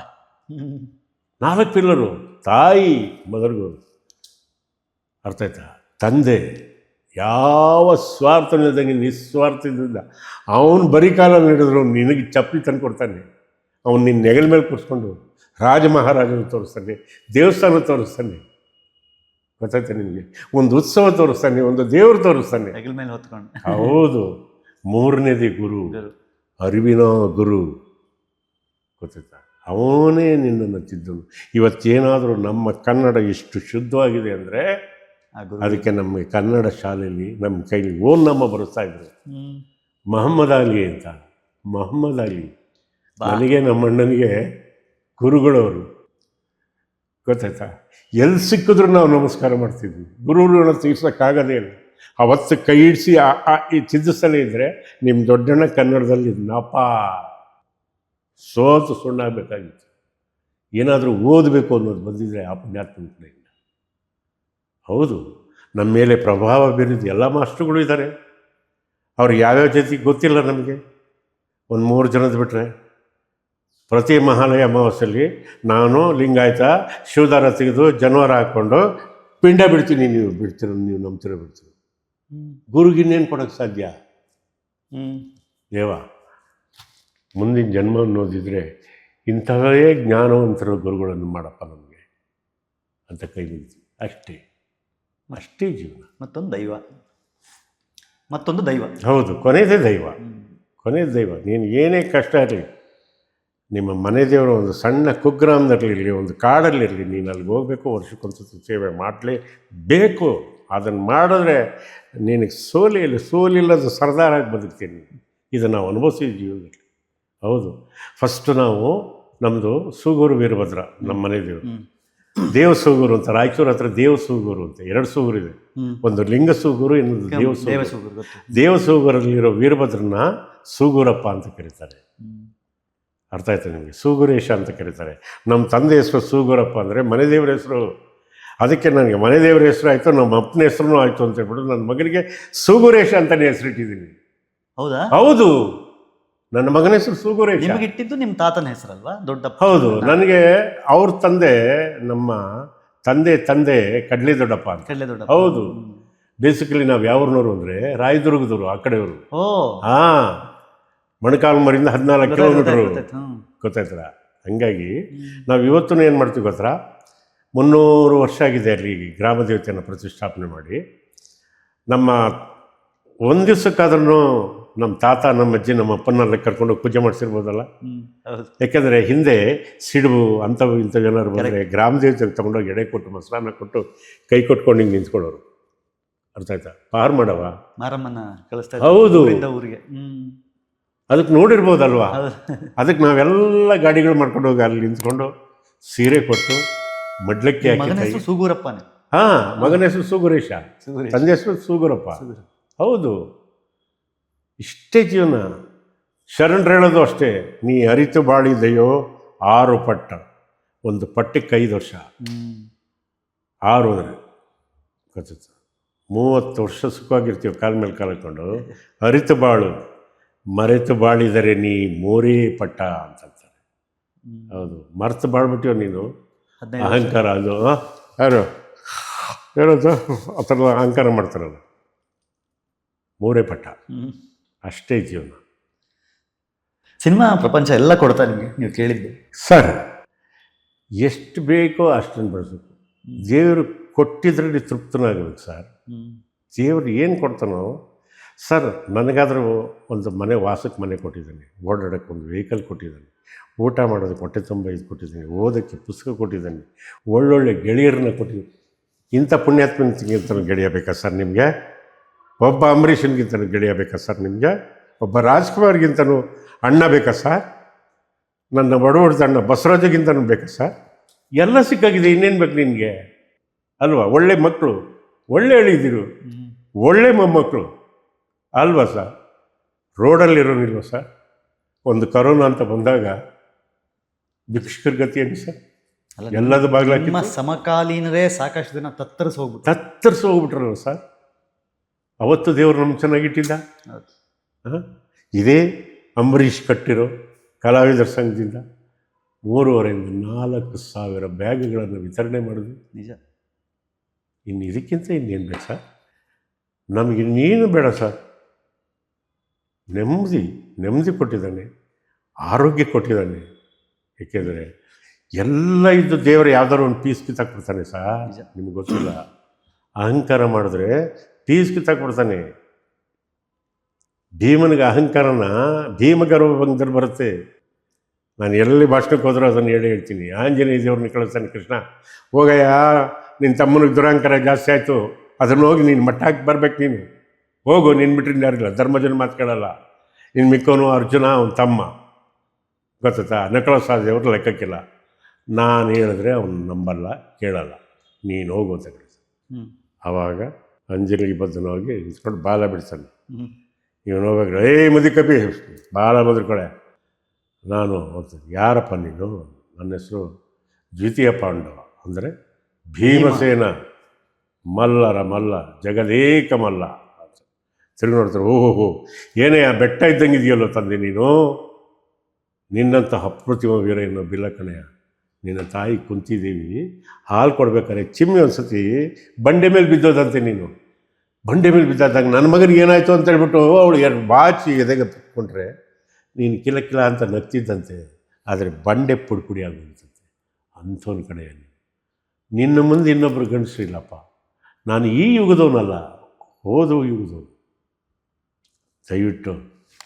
4 ಪಿಲ್ಲರು. ತಾಯಿ ಮೊದಲು ಗುರು, ಅರ್ಥ ಆಯ್ತಾ? ತಂದೆ ಯಾವ ಸ್ವಾರ್ಥನಿಲ್ದಂಗೆ ನಿಸ್ವಾರ್ಥದಿಂದ ಅವನು ಬರೀ ಕಾಲ ನಡೆದ್ರು ನಿನಗೆ ಚಪ್ಪಲಿ ತಂದು ಕೊಡ್ತಾನೆ. ಅವನು ನಿನ್ನ ನೆಗಲ ಮೇಲೆ ಕೂರಿಸ್ಕೊಂಡು ರಾಜ ಮಹಾರಾಜನ ತೋರಿಸ್ತಾನೆ, ದೇವಸ್ಥಾನ ತೋರಿಸ್ತಾನೆ, ಗೊತ್ತಾಯ್ತಾ ನಿಮಗೆ? ಒಂದು ಉತ್ಸವ ತೋರಿಸ್ತಾನೆ, ಒಂದು ದೇವರು ತೋರಿಸ್ತಾನೆ, ಹೆಗಲ ಮೇಲೆ ಹೊತ್ಕೊಂಡು. ಹೌದು. 3ನೇದೇ ಗುರು, ಅರಿವಿನ ಗುರು, ಗೊತ್ತಾಯ್ತಾ? ಅವನೇ ನಿನ್ನನ್ನು ತಿದ್ದನು. ಇವತ್ತೇನಾದರೂ ನಮ್ಮ ಕನ್ನಡ ಎಷ್ಟು ಶುದ್ಧವಾಗಿದೆ ಅಂದರೆ ಅದಕ್ಕೆ ನಮ್ಮ ಕನ್ನಡ ಶಾಲೆಯಲ್ಲಿ ನಮ್ಮ ಕೈಲಿ ನಮ್ಮ ಬರೆಸ್ತಾ ಇದ್ರು. ಮೊಹಮ್ಮದ್ ಅಲಿ ಅಂತ, ಮೊಹಮ್ಮದ್ ಅಲಿ ನನಗೆ ನಮ್ಮ ಅಣ್ಣನಿಗೆ ಗುರುಗಳವರು, ಗೊತ್ತಾಯ್ತಾ? ಎಲ್ಲಿ ಸಿಕ್ಕಿದ್ರು ನಾವು ನಮಸ್ಕಾರ ಮಾಡ್ತಿದ್ವಿ. ಗುರುಗಳನ್ನ ತೀರ್ಸೋಕ್ಕಾಗದೇ ಇಲ್ಲ. ಅವತ್ತು ಕೈ ಇಡಿಸಿ ಈ ತಿದ್ದಿಸಲೇ ಇದ್ದರೆ ನಿಮ್ಮ ದೊಡ್ಡಣ್ಣ ಕನ್ನಡದಲ್ಲಿ ನಪ ಸೋತು ಸುಣ್ಣಾಗಬೇಕಾಗಿತ್ತು. ಏನಾದರೂ ಓದಬೇಕು ಅನ್ನೋದು ಬಂದಿದ್ದರೆ ಆ ಪುಣ್ಯಾತ್ಮನ ಕಡೆಯಿಂದ. ಹೌದು, ನಮ್ಮ ಮೇಲೆ ಪ್ರಭಾವ ಬೀರಿದ ಎಲ್ಲ ಮಾಸ್ಟ್ರುಗಳು ಇದ್ದಾರೆ. ಅವ್ರು ಯಾವ್ಯಾವ ಜೊತೆಗೆ ಗೊತ್ತಿಲ್ಲ ನಮಗೆ. ಒಂದು 3 ಜನದ ಬಿಟ್ಟರೆ ಪ್ರತಿ ಮಹಾಲಯ ಅಮಾವಾಸ್ಯೆಯಲ್ಲಿ ನಾನು ಲಿಂಗಾಯತ ಶಿವದಾರ ತೆಗೆದು ಜನವಾರ ಹಾಕ್ಕೊಂಡು ಪಿಂಡ ಬಿಡ್ತೀನಿ. ನೀವು ಬಿಡ್ತೀರೋ, ನೀವು ನಂಬ್ತಿರೋ ಬಿಡ್ತೀರೋ. ಗುರುಗಿನ್ನೇನು ಕೊಡೋಕ್ಕೆ ಸಾಧ್ಯ? ದೇವ ಮುಂದಿನ ಜನ್ಮ ಅನ್ನೋದಿದ್ರೆ ಇಂಥವೇ ಜ್ಞಾನವಂತರು ಗುರುಗಳನ್ನು ಮಾಡಪ್ಪ ನಮಗೆ ಅಂತ ಕೈ ಮುಗಿತೀವಿ. ಅಷ್ಟೇ ಜೀವನ. ಮತ್ತೊಂದು ದೈವ. ಹೌದು, ಕೊನೆಯದೇ ದೈವ. ನೀನು ಏನೇ ಕಷ್ಟ ಇರಲಿ, ನಿಮ್ಮ ಮನೆ ದೇವರು ಒಂದು ಸಣ್ಣ ಕುಗ್ರಾಮದಲ್ಲಿರಲಿ, ಒಂದು ಕಾಡಲ್ಲಿರಲಿ, ನೀನು ಅಲ್ಲಿಗೆ ಹೋಗಬೇಕು. ವರ್ಷಕ್ಕೊಂದ್ಸತಿ ಸೇವೆ ಮಾಡಲೇಬೇಕು. ಅದನ್ನು ಮಾಡಿದ್ರೆ ನಿನಗೆ ಸೋಲಿಲ್ಲದ ಸರ್ದಾರಾಗಿ ಬದುಕ್ತೀನಿ. ಇದನ್ನು ನಾವು ಅನುಭವಿಸಿದ ಜೀವನದಲ್ಲಿ. ಹೌದು, ಫಸ್ಟು ನಾವು ನಮ್ಮದು ಸೂಗೂರು ವೀರಭದ್ರ ನಮ್ಮ ಮನೆ ದೇವರು. ದೇವ ಸೂಗೂರು ಅಂತ, ರಾಯಚೂರು ಹತ್ರ ದೇವ ಸೂಗೂರು ಅಂತ 2 ಸೂಗೂರು ಇದೆ. ಒಂದು ಲಿಂಗ ಸೂಗೂರು, ಇನ್ನೊಂದು ದೇವ ಸೂಗೂರಲ್ಲಿರೋ ವೀರಭದ್ರನ ಸೂಗೂರಪ್ಪ ಅಂತ ಕರೀತಾರೆ. ಅರ್ಥ ಆಯ್ತು ನಿಮಗೆ? ಸೂಗುರೇಶ ಅಂತ ಕರೀತಾರೆ. ನಮ್ಮ ತಂದೆ ಹೆಸರು ಸೂಗೂರಪ್ಪ ಅಂದರೆ ಮನೆ ದೇವರ ಹೆಸರು. ಅದಕ್ಕೆ ನನಗೆ ಮನೆ ದೇವರ ಹೆಸರು ಆಯಿತು, ನಮ್ಮ ಅಪ್ಪನ ಹೆಸರು ಆಯಿತು ಅಂತ ಹೇಳ್ಬಿಟ್ಟು ನನ್ನ ಮಗನಿಗೆ ಸೂಗುರೇಶ ಅಂತಲೇ ಹೆಸರಿಟ್ಟಿದ್ದೀನಿ. ಹೌದಾ? ಹೌದು, ನನ್ನ ಮಗನ ಹೆಸರು ಸೂಗುರೇಶ. ನಿಮಗೆ ಇಟ್ಟಿದ್ದು ನಿಮ್ಮ ತಾತನ ಹೆಸರಲ್ವಾ? ದೊಡ್ಡಪ್ಪ. ಹೌದು, ನನಗೆ ಅವ್ರ ತಂದೆ, ನಮ್ಮ ತಂದೆ ಕಡ್ಲೆ ದೊಡ್ಡಪ್ಪ ಅಂತ. ಹೌದು, ಬೇಸಿಕಲಿ ನಾವು ಯಾವ್ರನವರು ಅಂದರೆ ರಾಯದುರ್ಗದವರು, ಆ ಕಡೆಯವರು. ಹಾಂ, ಮೊಣಕಾಲ್ಮರಿಂದ 14 ಕಿಲೋಮೀಟ್ರು. ಗೊತ್ತಾಯ್ತಲ್ಲ? ಹಂಗಾಗಿ ನಾವು ಇವತ್ತು ಏನು ಮಾಡ್ತೀವಿ ಗೊತ್ತಾ? 300 ವರ್ಷ ಆಗಿದೆ ಅಲ್ಲಿ ಗ್ರಾಮ ದೇವತೆಯನ್ನು ಪ್ರತಿಷ್ಠಾಪನೆ ಮಾಡಿ. ನಮ್ಮ ಒಂದು ದಿವಸಕ್ಕಾದ್ರೂ ನಮ್ಮ ತಾತ, ನಮ್ಮ ಅಜ್ಜಿ, ನಮ್ಮ ಅಪ್ಪನ್ನೆಲ್ಲ ಕರ್ಕೊಂಡು ಪೂಜೆ ಮಾಡಿಸಿರ್ಬೋದಲ್ಲ. ಯಾಕೆಂದರೆ ಹಿಂದೆ ಸಿಡುಬು ಅಂಥವು ಇಂಥವು ಏನಾದ್ರು ಬಂದರೆ ಗ್ರಾಮ ದೇವತೆಗೆ ತೊಗೊಂಡೋಗಿ ಎಡೆ ಕೊಟ್ಟು ಮೊಸರನ್ನ ಕೊಟ್ಟು ಕೈ ಕೊಟ್ಕೊಂಡು ಹಿಂಗೆ ನಿಂತ್ಕೊಳ್ಳೋರು. ಅರ್ಥ ಆಯ್ತಾ? ಪಾರು ಮಾಡವ ಮಾರಮ್ಮನ ಕಳಿಸ್ತಾ. ಹೌದು, ಊರಿಗೆ. ಅದಕ್ಕೆ ನೋಡಿರ್ಬೋದಲ್ವಾ? ಅದಕ್ಕೆ ನಾವೆಲ್ಲ ಗಾಡಿಗಳು ಮಾಡ್ಕೊಂಡು ಹೋಗಿ ಅಲ್ಲಿ ನಿಂತ್ಕೊಂಡು ಸೀರೆ ಕೊಟ್ಟು ಮಡ್ಲಕ್ಕಿ ಹಾಕಿ. ಸೂಗೂರಪ್ಪನೇ. ಹಾಂ, ಮಗನ ಹೆಸರು ಸೂಗುರೇಶ, ತಂದೆ ಹೆಸರು ಸೂಗುರಪ್ಪ. ಹೌದು, ಇಷ್ಟೇ ಜೀವನ. ಶರಣರು ಹೇಳೋದು ಅಷ್ಟೇ, ನೀ ಅರಿತು ಬಾಳಿದೆಯೋ 6 ಪಟ್ಟ. ಒಂದು ಪಟ್ಟಕ್ಕೆ 5 ವರ್ಷ, 6 ಅಂದರೆ ಗೊತ್ತ. 30 ವರ್ಷ ಸುಖವಾಗಿರ್ತೀವಿ ಕಾಲ ಮೇಲೆ ಕಾಲಕೊಂಡು. ಅರಿತು ಬಾಳು, ಮರೆತು ಬಾಳಿದರೆ ನೀ 3 ಪಟ್ಟ ಅಂತಂತಾರೆ. ಹೌದು, ಮರೆತು ಬಾಳ್ಬಿಟ್ಟಿವ ನೀನು. ಅಹಂಕಾರ, ಅದು ಯಾರು ಹೇಳೋದು ಆ ಥರ ಅಹಂಕಾರ ಮಾಡ್ತಾರಲ್ಲ, 3 ಪಟ್ಟ. ಅಷ್ಟೇ ಜೀವನ. ಸಿನಿಮಾ ಪ್ರಪಂಚ ಎಲ್ಲ ಕೊಡ್ತಾ ನಿಮಗೆ, ನೀವು ಕೇಳಿದ್ದು ಸರ್. ಎಷ್ಟು ಬೇಕೋ ಅಷ್ಟನ್ನು ಬಳಸಬೇಕು. ದೇವರು ಕೊಟ್ಟಿದ್ರಲ್ಲಿ ತೃಪ್ತನಾಗಬೇಕು ಸರ್. ದೇವರು ಏನು ಕೊಡ್ತಾನೋ ಸರ್. ನನಗಾದರೂ ಒಂದು ಮನೆ, ವಾಸಕ್ಕೆ ಮನೆ ಕೊಟ್ಟಿದ್ದಾನೆ, ಓಡಾಡೋಕ್ಕೆ ಒಂದು ವೆಹಿಕಲ್ ಕೊಟ್ಟಿದ್ದಾನೆ, ಊಟ ಮಾಡೋದಕ್ಕೆ ಹೊಟ್ಟೆ ತುಂಬ ಇದು ಕೊಟ್ಟಿದ್ದಾನೆ, ಓದೋಕ್ಕೆ ಪುಸ್ತಕ ಕೊಟ್ಟಿದ್ದಾನೆ, ಒಳ್ಳೊಳ್ಳೆ ಗೆಳೆಯರನ್ನ ಕೊಟ್ಟಿದ್ದಾನೆ. ಇಂಥ ಪುಣ್ಯಾತ್ಮನಿಗಿಂತನೂ ಗೆಳೆಯ ಬೇಕಾ ಸರ್ ನಿಮಗೆ? ಒಬ್ಬ ಅಂಬರೀಷನ್ಗಿಂತನೂ ಗೆಳೆಯ ಬೇಕಾ ಸರ್ ನಿಮಗೆ? ಒಬ್ಬ ರಾಜ್ಕುಮಾರ್ಗಿಂತನೂ ಅಣ್ಣ ಬೇಕಾ ಸರ್? ನನ್ನ ಬಡವಡ್ದ ಅಣ್ಣ ಬಸವರಾಜಗಿಂತನೂ ಬೇಕಾ ಸರ್? ಎಲ್ಲ ಸಿಕ್ಕಾಗಿದೆ, ಇನ್ನೇನು ಬೇಕು ನಿನಗೆ ಅಲ್ವಾ? ಒಳ್ಳೆ ಮಕ್ಕಳು, ಒಳ್ಳೆ ಎಳಿದಿರು, ಒಳ್ಳೆ ಮೊಮ್ಮಕ್ಕಳು ಅಲ್ವಾ ಸರ್? ರೋಡಲ್ಲಿರೋನಿಲ್ವ ಸರ್? ಒಂದು ಕರೋನಾ ಅಂತ ಬಂದಾಗ ಭಿಕ್ಷುಕರ ಗತಿ ಏನು ಸರ್? ಎಲ್ಲದು ಬಾಗಿಲಾಕಿ ಸಮಕಾಲೀನರೇ ಸಾಕಷ್ಟು ದಿನ ತತ್ತರಿಸಿ ಹೋಗ್ಬಿಟ್ರಲ್ಲ ಸರ್. ಅವತ್ತು ದೇವರು ನಮ್ಗೆ ಚೆನ್ನಾಗಿಟ್ಟಿದ್ದ. ಇದೇ ಅಂಬರೀಷ್ ಕಟ್ಟಿರೋ ಕಲಾವಿದರ ಸಂಘದಿಂದ 3,500-4,000 ಬ್ಯಾಗ್ಗಳನ್ನು ವಿತರಣೆ ಮಾಡಿದ್ವಿ. ನಿಜ. ಇನ್ನು ಇದಕ್ಕಿಂತ ಇನ್ನೇನು ಬೇಕು ಸರ್? ನಮಗೆ ಇನ್ನೇನು ಬೇಡ ಸರ್. ನೆಮ್ಮದಿ ಕೊಟ್ಟಿದ್ದಾನೆ, ಆರೋಗ್ಯ ಕೊಟ್ಟಿದ್ದಾನೆ. ಏಕೆಂದರೆ ಎಲ್ಲ ಇದ್ದು ದೇವರು ಯಾವ್ದಾದ್ರು ಒಂದು ಪೀಸ್ ಕಿತ್ತಾಕ್ಬಿಡ್ತಾನೆ ಸರ್. ನಿಮ್ಗೆ ಗೊತ್ತಿಲ್ಲ, ಅಹಂಕಾರ ಮಾಡಿದ್ರೆ ಪೀಸ್ ಕಿತ್ತಾಕ್ಬಿಡ್ತಾನೆ. ಭೀಮನಿಗೆ ಅಹಂಕಾರನ ಭೀಮಗರ್ವ ಬಂದರೆ ಬರುತ್ತೆ. ನಾನು ಎಲ್ಲಿ ಭಾಷಣಕ್ಕೆ ಹೋದರೂ ಅದನ್ನು ಹೇಳ್ತೀನಿ. ಆಂಜನೇಯ ದೇವ್ರನ್ನ ಕಳಿಸ್ತಾನೆ, ಕೃಷ್ಣ ಹೋಗಯ್ಯ, ನಿನ್ನ ತಮ್ಮನಿಗೆ ದುರಹಂಕಾರ ಜಾಸ್ತಿ ಆಯಿತು, ಅದನ್ನು ಹೋಗಿ ನೀನು ಮಟ್ಟ ಹಾಕಿ ಬರ್ಬೇಕು, ನೀನು ಹೋಗು, ನಿನ್ನ ಬಿಟ್ಟರೆ ಯಾರಿಲ್ಲ, ಧರ್ಮಜನ ಮಾತು ಕೇಳಲ್ಲ, ನಿನ್ನ ಮಿಕ್ಕೋನು ಅರ್ಜುನ ಅವನ ತಮ್ಮ, ಗೊತ್ತಾ? ನಕಲ ದೇವರು ಲೆಕ್ಕಕ್ಕಿಲ್ಲ. ನಾನು ಹೇಳಿದ್ರೆ ಅವನು ನಂಬಲ್ಲ, ಕೇಳಲ್ಲ, ನೀನು ಹೋಗು ಅಂತ ಕಳಿಸ. ಆವಾಗ ಅಂಜಲಿಗೆ ಬದ್ದನೋಗಿ ನಿಂತ್ಕೊಂಡು ಬಾಲ ಬಿಡ್ತಾನೆ. ಇವನು ಹೋಗ್ಬೇಕು, ಏ ಮುದಿ ಕಪಿ ಬಾಲ ಮುದ್ರಕೊಳೆ, ನಾನು ಯಾರಪ್ಪ ನೀನು? ನನ್ನ ಹೆಸರು ದ್ವಿತೀಯ ಪಾಂಡವ, ಅಂದರೆ ಭೀಮಸೇನ, ಮಲ್ಲರ ಮಲ್ಲ, ಜಗದೇಕ ಮಲ್ಲ. ತಿರುಗಿ ನೋಡ್ತಾರೆ, ಓಹೋ ಏನೇ ಆ ಬೆಟ್ಟ ಇದ್ದಂಗೆ ಇದೆಯಲ್ಲೋ ತಂದೆ ನೀನು, ನಿನ್ನಂಥ ಅಪ್ರತಿಮ ವೀರ ಏನೋ ಬಿಲ್ಲ ಕಣೆಯ. ನಿನ್ನ ತಾಯಿ ಕುಂತಿದ್ದೀವಿ ಹಾಲು ಕೊಡ್ಬೇಕಾದ್ರೆ ಚಿಮ್ಮಿ ಒಂದು ಸತಿ ಬಂಡೆ ಮೇಲೆ ಬಿದ್ದೋದಂತೆ. ನೀನು ಬಂಡೆ ಮೇಲೆ ಬಿದ್ದಾದಾಗ ನನ್ನ ಮಗನಿಗೆ ಏನಾಯಿತು ಅಂತ ಹೇಳ್ಬಿಟ್ಟು ಅವಳು ಎರಡು ಬಾಚಿ ಎದೆಗೆ ಬಿಟ್ಕೊಂಡ್ರೆ ನೀನು ಕಿಲ ಕಿಲ ಅಂತ ನಗ್ತಿದ್ದಂತೆ. ಆದರೆ ಬಂಡೆ ಪುಡಿ ಪುಡಿ ಆಗೋದಂತೆ. ಅಂಥವನ ಕಡೆಯಲ್ಲಿ ನಿನ್ನ ಮುಂದೆ ಇನ್ನೊಬ್ಬರು ಗಂಡಸರು ಇಲ್ಲಪ್ಪ. ನಾನು ಈ ಯುಗದವನಲ್ಲ, ಹೋದ ಯುಗದವನು. ದಯವಿಟ್ಟು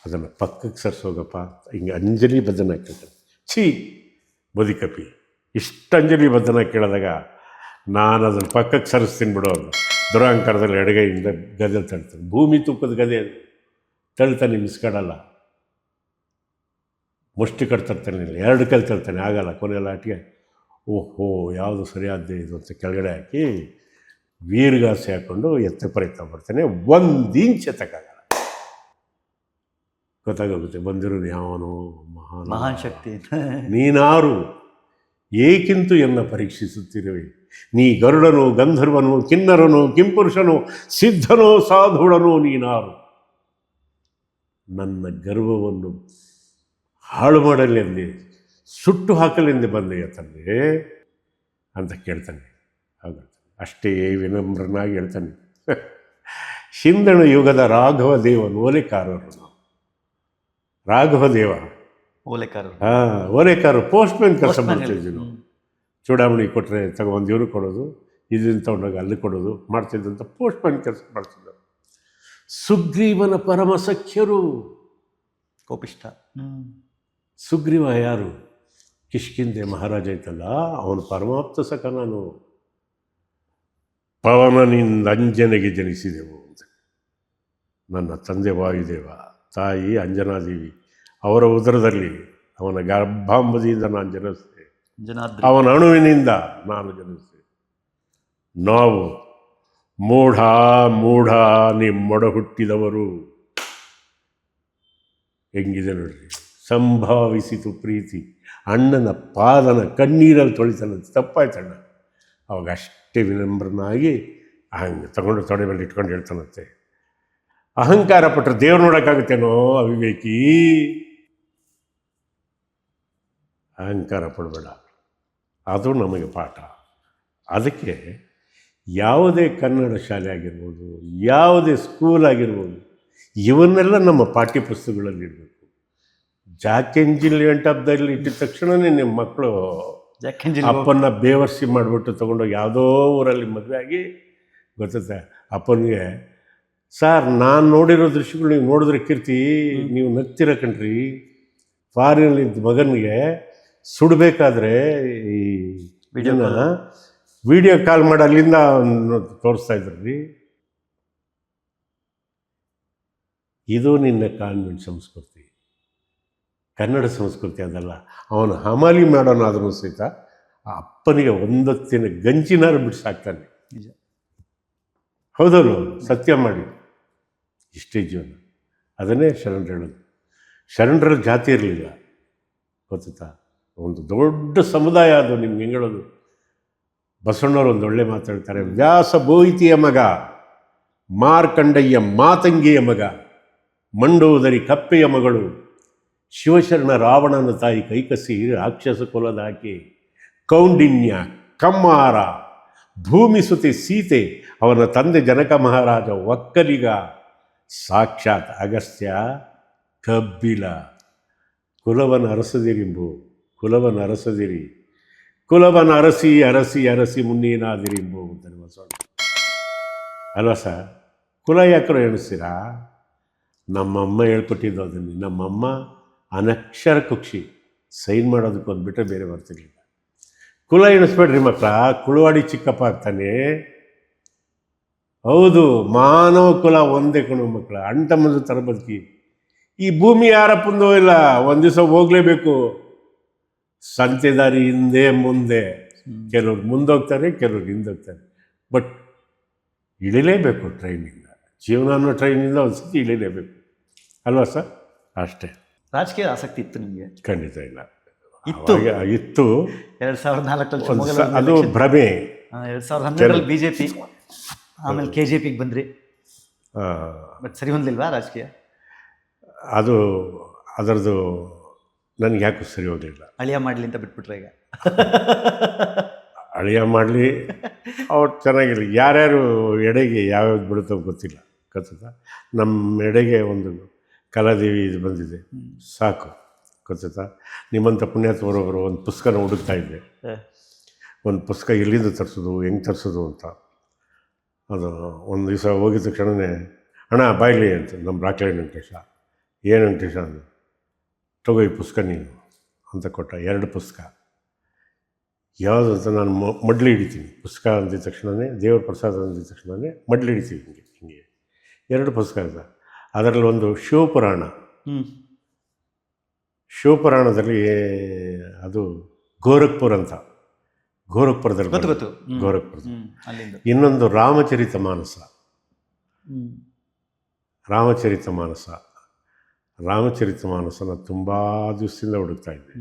ಅದನ್ನು ಪಕ್ಕಕ್ಕೆ ಸರ್ಸೋಗಪ್ಪ. ಹಿಂಗೆ ಅಂಜಲಿ ಬದ್ಧನ ಕೇಳ್ತಾರೆ. ಛೀ ಬದುಕಪ್ಪಿ, ಇಷ್ಟು ಅಂಜಲಿ ಬದ್ಧನ ಕೇಳಿದಾಗ ನಾನು ಅದನ್ನು ಪಕ್ಕಕ್ಕೆ ಸರಿಸ್ತೀನಿ ಬಿಡೋ. ಅದು ದುರಾಂಕಾರದಲ್ಲಿ ಎಡಗೈಯಿಂದ ಗದೆ ತಳ್ತಾನೆ. ಭೂಮಿ ತೂಕದ ಗದೆ ತಳ್ತಾನೆ, ಮಿಸ್ಕಡಲ್ಲ. ಮುಷ್ಟಿ ಕಟ್ತರ್ತಾನೆ, ಎರಡು ಕೈಲಿ ತಳ್ತಾನೆ, ಆಗಲ್ಲ. ಕೊನೆ ಲಾಟಿಗೆ ಓಹೋ ಯಾವುದು ಸರಿಯಾದ್ದೇ ಇದು ಅಂತ ಕೆಳಗಡೆ ಹಾಕಿ ವೀರ್ಗಾಸೆ ಹಾಕ್ಕೊಂಡು ಎತ್ತ ಪ್ರಯತ್ನ ಬರ್ತಾನೆ. 1 ಇಂಚ್ ಎತ್ತಕ್ಕಾಗಲ್ಲ. ಗೊತ್ತಾಗೋಗುತ್ತೆ ಬಂದಿರೋ ಯಾವನು ಮಹಾನ್ ಶಕ್ತಿ. ನೀನಾರು ಏಕಿಂತು ಎನ್ನ ಪರೀಕ್ಷಿಸುತ್ತಿರುವೆ. ನೀ ಗರುಡನು, ಗಂಧರ್ವನು, ಕಿನ್ನರನು, ಕಿಂಪುರುಷನು, ಸಿದ್ಧನೋ, ಸಾಧುಡನು ನೀನಾರು. ನನ್ನ ಗರ್ವವನ್ನು ಹಾಳು ಮಾಡಲೆಂದೇ, ಸುಟ್ಟು ಹಾಕಲೆಂದೇ ಬಂದೆಯ ತಂದೆ ಅಂತ ಕೇಳ್ತಾನೆ. ಆಗುತ್ತೆ ಅಷ್ಟೇ ವಿನಮ್ರನಾಗಿ ಹೇಳ್ತಾನೆ. ಹಿಂದಣ ಯುಗದ ರಾಘವ ದೇವನು ಓಲೆಕಾರರು. ನಾವು ರಾಘವದೇವ ಓಲೆಕಾರರು, ಓಲೆಕಾರರು, ಪೋಸ್ಟ್ಮ್ಯಾನ್ ಕೆಲಸ ಮಾಡ್ತಿದ್ವಿ ನಾವು. ಚೂಡಾಮಣಿ ಕೊಟ್ಟರೆ ತಗೊಂಡು ಇವರು ಕೊಡೋದು, ಇದನ್ನು ತಗೊಂಡಾಗ ಅಲ್ಲಿ ಕೊಡೋದು ಮಾಡ್ತಿದ್ದಂಥ ಪೋಸ್ಟ್ಮ್ಯಾನ್ ಕೆಲಸ ಮಾಡ್ತಿದ್ದರು. ಸುಗ್ರೀವನ ಪರಮ ಸಖ್ಯರು, ಕೋಪಿಷ್ಟ. ಸುಗ್ರೀವ ಯಾರು? ಕಿಷ್ಕಿಂಧೆ ಮಹಾರಾಜ ಐತಲ್ಲ, ಅವನು ಪರಮಾಪ್ತ ಸಖ. ನಾನು ಪವನನಿಂದ ಅಂಜನೆಗೆ ಜನಿಸಿದೆವು ಅಂತ. ನನ್ನ ತಂದೆ ವಾಯುದೇವ, ತಾಯಿ ಅಂಜನಾದೇವಿ, ಅವರ ಉದರದಲ್ಲಿ ಅವನ ಗರ್ಭಾಂಬದಿಯಿಂದ ನಾನು ಜನಿಸಿದೆ. ಅವನ ಅಣುವಿನಿಂದ ನಾನು ಜನಿಸಿದೆ. ನಾವು ಮೂಢ ಮೂಢ ನಿಮ್ಮೊಡ ಹುಟ್ಟಿದವರು. ಹೆಂಗಿದೆ ನೋಡ್ರಿ. ಸಂಭಾವಿಸಿತು ಪ್ರೀತಿ, ಅಣ್ಣನ ಪಾದನ ಕಣ್ಣೀರಲ್ಲಿ ತೊಳಿತಾನಂತೆ. ತಪ್ಪಾಯ್ತಣ್ಣ. ಅವಾಗ ಅಷ್ಟೇ ವಿನಮ್ರನಾಗಿ ಹಂಗೆ ತಗೊಂಡು ತೊಡೆ ಮೇಲೆ ಇಟ್ಕೊಂಡು ಹೇಳ್ತಾನಂತೆ, ಅಹಂಕಾರ ಪಟ್ಟರೆ ದೇವ್ರು ನೋಡೋಕ್ಕಾಗುತ್ತೇನೋ ಅವಿವೇಕಿ. ಅಹಂಕಾರ ಪಡಬೇಡ, ಅದು ನಮಗೆ ಪಾಠ. ಅದಕ್ಕೆ ಯಾವುದೇ ಕನ್ನಡ ಶಾಲೆ ಆಗಿರ್ಬೋದು, ಯಾವುದೇ ಸ್ಕೂಲ್ ಆಗಿರ್ಬೋದು, ಇವನ್ನೆಲ್ಲ ನಮ್ಮ ಪಾಠ್ಯ ಪುಸ್ತಕಗಳಲ್ಲಿ ಇರಬೇಕು. ಜಾಕ್ ಎಂಜಿಲಿಯಂಟ್ ಹಬ್ಬದಲ್ಲಿ ಇಟ್ಟಿದ ತಕ್ಷಣವೇ ನಿಮ್ಮ ಮಕ್ಕಳು ಅಪ್ಪನ್ನ ಬೇವರ್ಸಿ ಮಾಡಿಬಿಟ್ಟು ತೊಗೊಂಡೋಗಿ ಯಾವುದೋ ಊರಲ್ಲಿ ಮದುವೆ ಆಗಿ, ಗೊತ್ತೈತೆ ಅಪ್ಪನಿಗೆ, ಸರ್ ನಾನು ನೋಡಿರೋ ದೃಶ್ಯಗಳು ನೀವು ನೋಡಿದ್ರೆ ಕೀರ್ತಿ ನೀವು ನಗ್ತಿರ ಕಣ್ರಿ. ಫಾರಿನಲ್ಲಿದ್ದ ಮಗನಿಗೆ ಸುಡಬೇಕಾದ್ರೆ ಈ ಇದನ್ನು ವಿಡಿಯೋ ಕಾಲ್ ಮಾಡಿ ಅಲ್ಲಿಂದ ತೋರಿಸ್ತಾ ಇದ್ರಿ. ಇದು ನಿನ್ನ ಕಾನ್ವೆಂಟ್ ಸಂಸ್ಕೃತಿ, ಕನ್ನಡ ಸಂಸ್ಕೃತಿ ಅದಲ್ಲ. ಅವನು ಹಮಾಲಿ ಮಾಡೋನಾದ್ರೂ ಸಹಿತ ಆ ಅಪ್ಪನಿಗೆ ಒಂದೊತ್ತಿನ ಗಂಜಿನಾರು ಬಿಡಿಸಾಕ್ತಾನೆ. ಹೌದಲ್ಲ, ಸತ್ಯ ಮಾಡಿ. ಇಷ್ಟೇ ಜೀವನ. ಅದನ್ನೇ ಶರಣರು ಹೇಳೋದು. ಶರಣರ ಜಾತಿ ಇರಲಿಲ್ಲ, ಗೊತ್ತಾ? ಒಂದು ದೊಡ್ಡ ಸಮುದಾಯ ಅದು. ನಿಮ್ಗೆ ಹೆಂಗೆ ಹೇಳೋದು? ಬಸವಣ್ಣವರು ಒಂದು ಒಳ್ಳೆ ಮಾತಾಡ್ತಾರೆ. ವ್ಯಾಸ ಬೋಯಿತಿಯ ಮಗ, ಮಾರ್ಕಂಡಯ್ಯ ಮಾತಂಗಿಯ ಮಗ, ಮಂಡೋದರಿ ಕಪ್ಪೆಯ ಮಗಳು, ಶಿವಶರಣ ರಾವಣನ ತಾಯಿ ಕೈಕಸಿ ರಾಕ್ಷಸ ಕುಲದಾಕಿ, ಕೌಂಡಿನ್ಯ ಕಮ್ಮಾರ, ಭೂಮಿಸುತೆ ಸೀತೆ, ಅವನ ತಂದೆ ಜನಕ ಮಹಾರಾಜ ಒಕ್ಕಲಿಗ, ಸಾಕ್ಷಾತ್ ಅಗಸ್ತ್ಯ ಕಬ್ಬಿಲ. ಕುಲವನ ಅರಸದಿರಿಂಬು, ಕುಲವನ ಅರಸದಿರಿ, ಕುಲವನ ಅರಸಿ ಅರಸಿ ಅರಸಿ ಮುನ್ನೀನಾದಿರಿಂಬು ಅಂತಾನೆ ಬಸವಣ್ಣ. ಅಲ್ವಾ ಸರ್? ಕುಲ ಯಾಕೋ ಎಣಿಸ್ತೀರಾ? ನಮ್ಮಮ್ಮ ಹೇಳ್ಕೊಟ್ಟಿದ್ದು ಅದನ್ನು. ನಮ್ಮಮ್ಮ ಅನಕ್ಷರ ಕುಕ್ಷಿ, ಸೈನ್ ಮಾಡೋದಕ್ಕೆ ಬಂದುಬಿಟ್ರೆ ಬೇರೆ ಬರ್ತಿರ್ಲಿಲ್ಲ. ಕುಲ ಎಣಿಸ್ಬೇಡ್ರಿ ಮಕ್ಕಳ, ಕುಳವಾಡಿ ಚಿಕ್ಕಪ್ಪ ಆಗ್ತಾನೆ. ಹೌದು, ಮಾನವ ಕುಲ ಒಂದೇ ಕಣು ಮಕ್ಕಳ, ಅಣ್ತಮ್ಮಂದು ಥರ ಬದುಕಿ. ಈ ಭೂಮಿ ಯಾರಪ್ಪಂದೋ ಇಲ್ಲ, ಒಂದು ದಿವಸ ಹೋಗಲೇಬೇಕು. ಸಂತೆ ದಾರಿ ಹಿಂದೆ ಮುಂದೆ, ಕೆಲವ್ರು ಮುಂದೋಗ್ತಾರೆ, ಕೆಲವ್ರು ಹಿಂದೋಗ್ತಾರೆ. ಬಟ್ ಇಳಿಲೇಬೇಕು ಟ್ರೈನಿಂದ. ಜೀವನ ಅನ್ನೋ ಟ್ರೈನಿಂದ ಒಂದು ಸತಿ ಇಳಿಲೇಬೇಕು, ಅಲ್ವಾ ಸರ್? ಅಷ್ಟೇ. ರಾಜಕೀಯ ಆಸಕ್ತಿ ಇತ್ತು ನಿಮಗೆ? ಖಂಡಿತ ಇಲ್ಲ. ಇತ್ತು. ಅವಾಗ ಇತ್ತು. 2004 ಅದು ಭ್ರಮೆ. 2012 ಬಿಜೆಪಿ, ಆಮೇಲೆ KJPಗೆ ಬಂದ್ರಿ. ಬಟ್ ಸರಿ ಹೊಂದಲಿಲ್ವಾ ರಾಜಕೀಯ? ಅದು ಅದರದ್ದು ನನಗೆ ಯಾಕೂ ಸರಿ ಹೋಗಲಿಲ್ಲ. ಅಳಿಯ ಮಾಡಲಿ ಅಂತ ಬಿಟ್ಬಿಟ್ರೆ ಈಗ? ಅಳಿಯ ಮಾಡಲಿ, ಅವ್ರು ಚೆನ್ನಾಗಿಲ್ಲ. ಯಾರ್ಯಾರು ಎಡೆಗೆ ಯಾವ್ಯಾವ್ದು ಬಿಡುತ್ತೋ ಗೊತ್ತಿಲ್ಲ. ಗೊತ್ತಾ, ನಮ್ಮ ಎಡೆಗೆ ಒಂದು ಕಲಾದೇವಿ ಇದು ಬಂದಿದೆ, ಸಾಕು. ಗೊತ್ತಾ, ನಿಮ್ಮಂಥ ಪುಣ್ಯಾತ್ಮರೊಬ್ಬರು ಒಂದು ಪುಸ್ತಕನ ಹುಡುಕ್ತಾ ಇದ್ದೆ. ಒಂದು ಪುಸ್ತಕ ಎಲ್ಲಿಂದ ತರಿಸೋದು, ಹೆಂಗೆ ತರಿಸೋದು ಅಂತ. ಅದು ಒಂದು ದಿವಸ ಹೋಗಿದ ತಕ್ಷಣವೇ, ಅಣ್ಣ ಬಾಯ್ಲಿ ಅಂತ ನಮ್ಮ ರಾಕ್ಲೈ ವೆಂಕಟೇಶ. ಏನು ವೆಂಕಟೇಶ ಅಂದ, ತಗೋ ಈ ಪುಸ್ತಕ ನೀನು ಅಂತ ಕೊಟ್ಟ. 2 ಪುಸ್ತಕ. ಯಾವುದು ಅಂತ ನಾನು ಮಡ್ಲು ಹಿಡಿತೀನಿ. ಪುಸ್ತಕ ಅಂದಿದ ತಕ್ಷಣವೇ, ದೇವ್ರ ಪ್ರಸಾದ ಅಂದಿದ ತಕ್ಷಣವೇ ಮಡ್ಲು ಹಿಡಿತೀವಿ ಹಿಂಗೆ 2 ಪುಸ್ತಕ ಇದೆ. ಅದರಲ್ಲಿ ಒಂದು ಶಿವಪುರಾಣ. ಶಿವಪುರಾಣದಲ್ಲಿ ಅದು ಗೋರಖ್ಪುರ ಅಂತ, ಗೋರಖ್ಪುರದಲ್ಲಿ ಗೋರಖ್ಪುರದಲ್ಲಿ. ಇನ್ನೊಂದು ರಾಮಚರಿತ ಮಾನಸ. ರಾಮಚರಿತ ಮಾನಸನ ತುಂಬ ದಿವಸದಿಂದ ಹುಡುಕ್ತಾ ಇದ್ದೆ.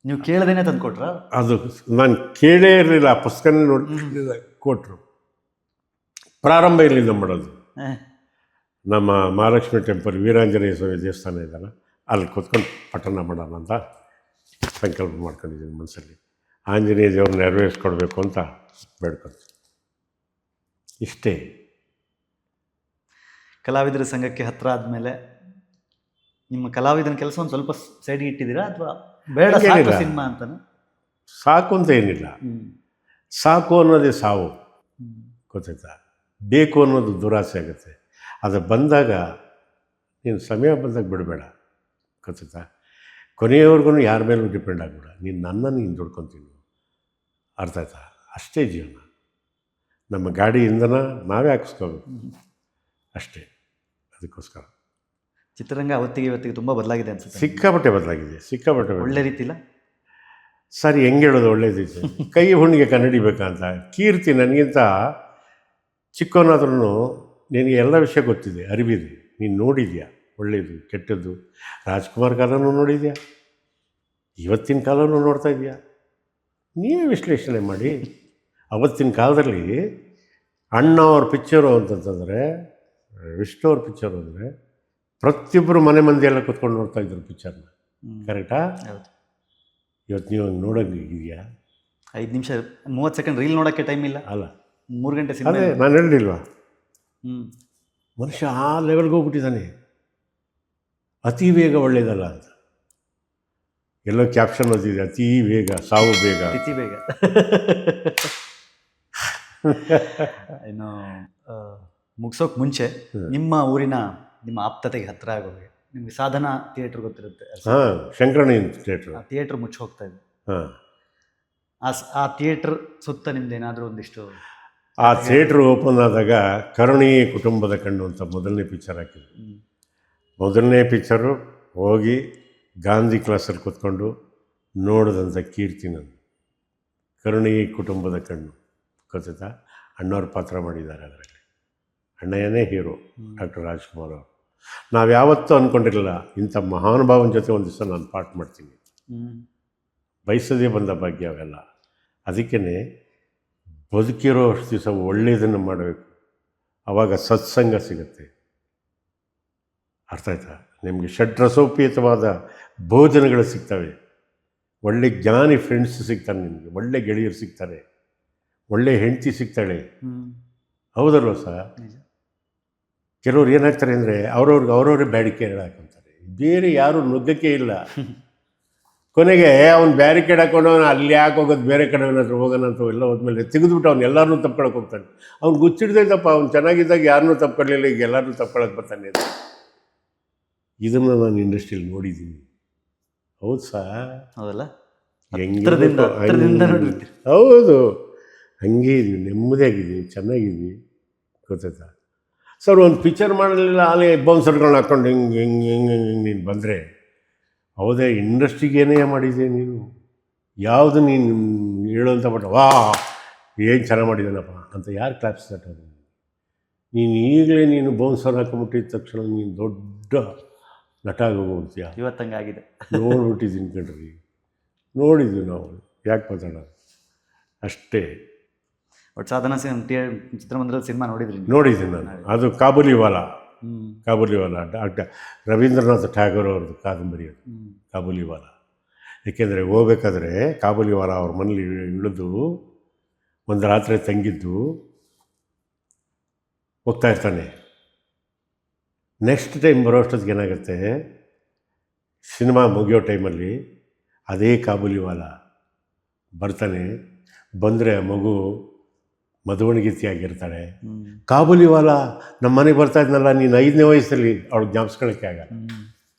ನೀವು ಕೇಳದೇನೆ ತಂದು ಕೊಟ್ರ? ಅದು ನಾನು ಕೇಳೇ ಇರಲಿಲ್ಲ. ಆ ಪುಸ್ತಕನೇ ನೋಡಿ ಕೊಟ್ಟರು. ಪ್ರಾರಂಭ ಇರಲಿಲ್ಲ ಮಾಡೋದು. ನಮ್ಮ ಮಹಾಲಕ್ಷ್ಮಿ ಟೆಂಪಲ್, ವೀರಾಂಜನೇಯ ಸ್ವಾಮಿ ದೇವಸ್ಥಾನ ಇದೆಯಲ್ಲ, ಅಲ್ಲಿ ಕೂತ್ಕೊಂಡು ಪಠಣ ಮಾಡೋಣ ಅಂತ ಸಂಕಲ್ಪ ಮಾಡ್ಕೊಂಡಿದ್ದೀನಿ ಮನಸ್ಸಲ್ಲಿ. ಆಂಜನೇಯ ದೇವ್ರನ್ನ ನೆರವೇರಿಸ್ಕೊಡ್ಬೇಕು ಅಂತ ಬೇಡ್ಕೊಳ್ತೀನಿ. ಇಷ್ಟೇ. ಕಲಾವಿದರ ಸಂಘಕ್ಕೆ ಹತ್ರ ಆದಮೇಲೆ ನಿಮ್ಮ ಕಲಾವಿದನ ಕೆಲಸ ಒಂದು ಸ್ವಲ್ಪ ಸೈಡ್ಗೆ ಇಟ್ಟಿದ್ದೀರಾ, ಅಥವಾ ಬೇಡ ಸಿನಿಮಾ ಅಂತಾನೆ? ಸಾಕು ಅಂತ ಏನಿಲ್ಲ. ಸಾಕು ಅನ್ನೋದೇ ಸಾವು. ಗೊತ್ತಾಯ್ತಾ? ಬೇಕು ಅನ್ನೋದು ದುರಾಸೆ ಆಗುತ್ತೆ. ಅದು ಬಂದಾಗ ನೀನು ಸಮಯ ಬಂದಾಗ ಬಿಡಬೇಡ. ಗೊತ್ತಾಯ್ತಾ? ಕೊನೆಯವರೆಗೂ ಯಾರ ಮೇಲೂ ಡಿಪೆಂಡ್ ಆಗಬೇಡ. ನೀನು ದುಡ್ಕೊತೀನಿ. ಅರ್ಥ ಆಯ್ತಾ? ಅಷ್ಟೇ ಜೀವನ. ನಮ್ಮ ಗಾಡಿ ಇಂಧನ ನಾವೇ ಹಾಕಿಸ್ಕೋಬೇಕು ಅಷ್ಟೇ. ಅದಕ್ಕೋಸ್ಕರ ಚಿತ್ರರಂಗ ಅವತ್ತಿಗೆ ತುಂಬ ಬದಲಾಗಿದೆ ಅನ್ಸುತ್ತೆ. ಸಿಕ್ಕಾಪಟ್ಟೆ ಬದಲಾಗಿದೆ. ಒಳ್ಳೆ ರೀತಿಲ್ಲ ಸರಿ, ಹೆಂಗೆ ಹೇಳೋದು ಒಳ್ಳೇದಿತ್ತು? ಕೈ ಹುಣ್ಣಿಗೆ ಕನ್ನಡಿಬೇಕಂತ. ಕೀರ್ತಿ ನನಗಿಂತ ಚಿಕ್ಕವನಾದ್ರೂ ನಿನಗೆ ಎಲ್ಲ ವಿಷಯ ಗೊತ್ತಿದೆ, ಅರಿವಿದೆ. ನೀನು ನೋಡಿದ್ಯಾ ಒಳ್ಳೆಯದು ಕೆಟ್ಟದ್ದು. ರಾಜ್ಕುಮಾರ್ ಕಾಲನೂ ನೋಡಿದ್ಯಾ, ಇವತ್ತಿನ ಕಾಲನೂ ನೋಡ್ತಾ ಇದೆಯಾ. ನೀವೇ ವಿಶ್ಲೇಷಣೆ ಮಾಡಿ. ಅವತ್ತಿನ ಕಾಲದಲ್ಲಿ ಅಣ್ಣ ಅವ್ರ ಪಿಕ್ಚರು ಅಂತಂತಂದರೆ, ವಿಷ್ಣು ಅವ್ರ ಪಿಕ್ಚರು ಅಂದರೆ ಪ್ರತಿಯೊಬ್ಬರು ಮನೆ ಮಂದಿ ಎಲ್ಲ ಕೂತ್ಕೊಂಡು ನೋಡ್ತಾ ಇದ್ರು ಪಿಕ್ಚರ್ನ. ಕರೆಕ್ಟಾ? ಹೌದು. ಇವತ್ತು ನೀವು ನೋಡೋಂಗೆ ಇದೆಯಾ? 5 ನಿಮಿಷ 30 ಸೆಕೆಂಡ್ ರೀಲ್ ನೋಡೋಕ್ಕೆ ಟೈಮ್ ಇಲ್ಲ. ಅಲ್ಲ, 3 ಗಂಟೆ ಸಿನಿಮಾ. ಅದೇ ನಾನು ಹೇಳಿಲ್ವಾ, ಮನುಷ್ಯ ಆ ಲೆವೆಲ್ಗೆ ಹೋಗ್ಬಿಟ್ಟಿದ್ದಾನೆ. ಅತಿ ವೇಗ ಒಳ್ಳೆಯದಲ್ಲ ಅಂತ ಎಲ್ಲೋ ಕ್ಯಾಪ್ಷನ್ ಓದಿದೆ. ಅತಿ ವೇಗ ಸಾವು ಬೇಗ, ಅತಿ ಬೇಗ. ಇನ್ನು ಮುಗಿಸೋಕೆ ಮುಂಚೆ ನಿಮ್ಮ ಊರಿನ ನಿಮ್ಮ ಆಪ್ತತೆಗೆ ಹತ್ತಿರ ಆಗೋಗೆ ನಿಮಗೆ ಸಾಧನಾ ಥಿಯೇಟ್ರ್ ಗೊತ್ತಿರುತ್ತೆ? ಹಾಂ, ಶಂಕರಣಿ ಥಿಯೇಟ್ರ್. ಆ ಥಿಯೇಟ್ರ್ ಮುಚ್ಚಿ ಹೋಗ್ತಾ ಇದೆ. ಹಾಂ, ಆ ಥಿಯೇಟ್ರ್ ಸುತ್ತ ನಿಮ್ದು ಏನಾದರೂ ಒಂದಿಷ್ಟು? ಆ ಥಿಯೇಟ್ರ್ ಓಪನ್ ಆದಾಗ ಕರುಣಿ ಕುಟುಂಬದ ಕಣ್ಣು ಅಂತ ಮೊದಲನೇ ಪಿಕ್ಚರ್ ಹಾಕಿದ್ರು. ಮೊದಲನೇ ಪಿಕ್ಚರು ಹೋಗಿ ಗಾಂಧಿ ಕ್ಲಾಸಲ್ಲಿ ಕೂತ್ಕೊಂಡು ನೋಡಿದಂಥ ಕೀರ್ತಿ ನನ್ನ. ಕರುಣಿ ಕುಟುಂಬದ ಕಣ್ಣು ಗೊತ್ತಾ? ಅಣ್ಣವ್ರ ಪಾತ್ರ ಮಾಡಿದ್ದಾರೆ ಅದರಲ್ಲಿ. ಅಣ್ಣಯ್ಯನೇ ಹೀರೋ, ಡಾಕ್ಟರ್ ರಾಜ್ಕುಮಾರ್ ಅವರು. ನಾವು ಯಾವತ್ತೂ ಅಂದ್ಕೊಂಡಿರಲಿಲ್ಲ ಇಂಥ ಮಹಾನುಭಾವನ ಜೊತೆ ಒಂದು ದಿವಸ ನಾನು ಪಾಠ ಮಾಡ್ತೀನಿ. ಬಯಸದೇ ಬಂದ ಭಾಗ್ಯ ಅವೆಲ್ಲ. ಅದಕ್ಕೇ ಬದುಕಿರೋ ಅಷ್ಟು ದಿವಸ ಒಳ್ಳೆಯದನ್ನು ಮಾಡಬೇಕು. ಆವಾಗ ಸತ್ಸಂಗ ಸಿಗುತ್ತೆ. ಅರ್ಥ ಆಯ್ತಾ? ನಿಮಗೆ ಷಡ್ರಸೋಪೇತವಾದ ಭೋಜನಗಳು ಸಿಗ್ತವೆ. ಒಳ್ಳೆ ಜ್ಞಾನಿ ಫ್ರೆಂಡ್ಸ್ ಸಿಗ್ತಾರೆ ನಿಮಗೆ, ಒಳ್ಳೆ ಗೆಳೆಯರು ಸಿಗ್ತಾರೆ, ಒಳ್ಳೆ ಹೆಂಡತಿ ಸಿಗ್ತಾಳೆ. ಹೌದಲ್ವ ಸರ್? ಕೆಲವ್ರು ಏನಾಗ್ತಾರೆ ಅಂದರೆ ಅವರವ್ರೇ ಬ್ಯಾರಿಕೇಡ್ ಹಾಕೊಂತಾರೆ. ಬೇರೆ ಯಾರು ನುಗ್ಗಕ್ಕೆ ಇಲ್ಲ. ಕೊನೆಗೆ ಅವ್ನು ಬ್ಯಾರಿಕೇಡ್ ಹಾಕೊಂಡು ಅವನು ಅಲ್ಲಿ ಯಾಕೆ ಹೋಗೋದು, ಬೇರೆ ಕಡೆ ಏನಾದರೂ ಹೋಗೋಣ ಅಂತ ಎಲ್ಲ ಹೋದ್ಮೇಲೆ ತೆಗೆದುಬಿಟ್ಟು ಅವ್ನು ಎಲ್ಲರನ್ನೂ ತಪ್ಕೊಳಕ್ಕೆ ಹೋಗ್ತಾನೆ. ಅವ್ನು ಗುಚ್ಚಿಡ್ದೈತಪ್ಪ, ಅವ್ನು ಚೆನ್ನಾಗಿದ್ದಾಗ ಯಾರನ್ನೂ ತಪ್ಕೊಳ್ಳಿಲ್ಲ, ಈಗ ಎಲ್ಲರನ್ನೂ ತಪ್ಕೊಳಕ್ಕೆ ಬರ್ತಾನೆ. ಇದನ್ನು ನಾನು ಇಂಡಸ್ಟ್ರಿಯಲ್ಲಿ ನೋಡಿದ್ದೀನಿ. ಹೌದು ಸರ್? ಹೌದಲ್ಲ? ಹೆಂಗೆ? ಹೌದು, ಹಂಗೆ ಇದೀವಿ, ನೆಮ್ಮದಿಯಾಗಿದ್ದೀವಿ, ಚೆನ್ನಾಗಿದ್ವಿ. ಗೊತ್ತಾಯ್ತಾ ಸರ್? ಒಂದು ಪಿಕ್ಚರ್ ಮಾಡಲಿಲ್ಲ, ಅಲ್ಲಿ ಬೌನ್ಸರ್ಗಳನ್ನ ಹಾಕ್ಕೊಂಡು ಹಿಂಗೆ ಹಿಂಗೆ ಹಿಂಗೆ ಹಿಂಗೆ ನೀನು ಬಂದರೆ, ಹೌದೇ ಇಂಡಸ್ಟ್ರಿಗೆ ಏನೇ ಮಾಡಿದೆ ನೀನು? ಯಾವುದು ನೀನು ಹೇಳೋಂಥ ಬಟ್ ವಾ ಏನು ಚೆನ್ನಾಗಿ ಮಾಡಿದ್ದಾನಪ್ಪ ಅಂತ ಯಾರು ಕ್ಲಾಪ್ಸ್ತಾರೆ? ನೀನು ಈಗಲೇ ನೀನು ಬೌನ್ಸರ್ ಹಾಕೊಂಬಿಟ್ಟಿದ ತಕ್ಷಣ ನೀನು ದೊಡ್ಡ ನಟ ಆಗೋಗ್ತೀಯ? ಇವತ್ತಂಗಾಗಿದೆ. ನೋಡ್ಬಿಟ್ಟಿದ್ದೀನಿ ಕಣ್ರಿ, ನೋಡಿದ್ವಿ ನಾವು, ಯಾಕೆ ಮಾತಾಡೋದು ಅಷ್ಟೇ. ಒಟ್ಟು ಸಾಧನಾ ಚಿತ್ರಮಂದಿರದ ಸಿನಿಮಾ ನೋಡಿದ್ರಿ? ನೋಡಿದ್ದೀನಿ ನಾನು. ಅದು ಕಾಬೂಲಿವಾಲ. ಹ್ಞೂ. ಕಾಬೂಲಿವಾಲ ರವೀಂದ್ರನಾಥ್ ಟ್ಯಾಗೋರ್ ಅವ್ರದ್ದು ಕಾದಂಬರಿ ಅದು, ಕಾಬೂಲಿವಾಲ. ಏಕೆಂದರೆ ಹೋಗ್ಬೇಕಾದ್ರೆ ಕಾಬೂಲಿವಾಲ ಅವ್ರ ಮನೇಲಿ ಇಳಿದು ಒಂದು ರಾತ್ರಿ ತಂಗಿದ್ದು ಹೋಗ್ತಾ ಇರ್ತಾನೆ. ನೆಕ್ಸ್ಟ್ ಟೈಮ್ ಬರೋ ಅಷ್ಟೊತ್ತಿಗೆ ಏನಾಗುತ್ತೆ, ಸಿನಿಮಾ ಮುಗಿಯೋ ಟೈಮಲ್ಲಿ ಅದೇ ಕಾಬೂಲಿವಾಲ ಬರ್ತಾನೆ. ಬಂದರೆ ಆ ಮಗು ಮದುವಣಗಿತಿಯಾಗಿರ್ತಾಳೆ. ಕಾಬೂಲಿವಾಲ ನಮ್ಮ ಮನೆಗೆ ಬರ್ತಾ ಇದ್ನಲ್ಲ ನೀನು 5ನೇ ವಯಸ್ಸಲ್ಲಿ, ಅವಳಿಗೆ ಜ್ಞಾಪಿಸ್ಕೊಳ್ಳೋಕ್ಕೆ ಆಗಲ್ಲ,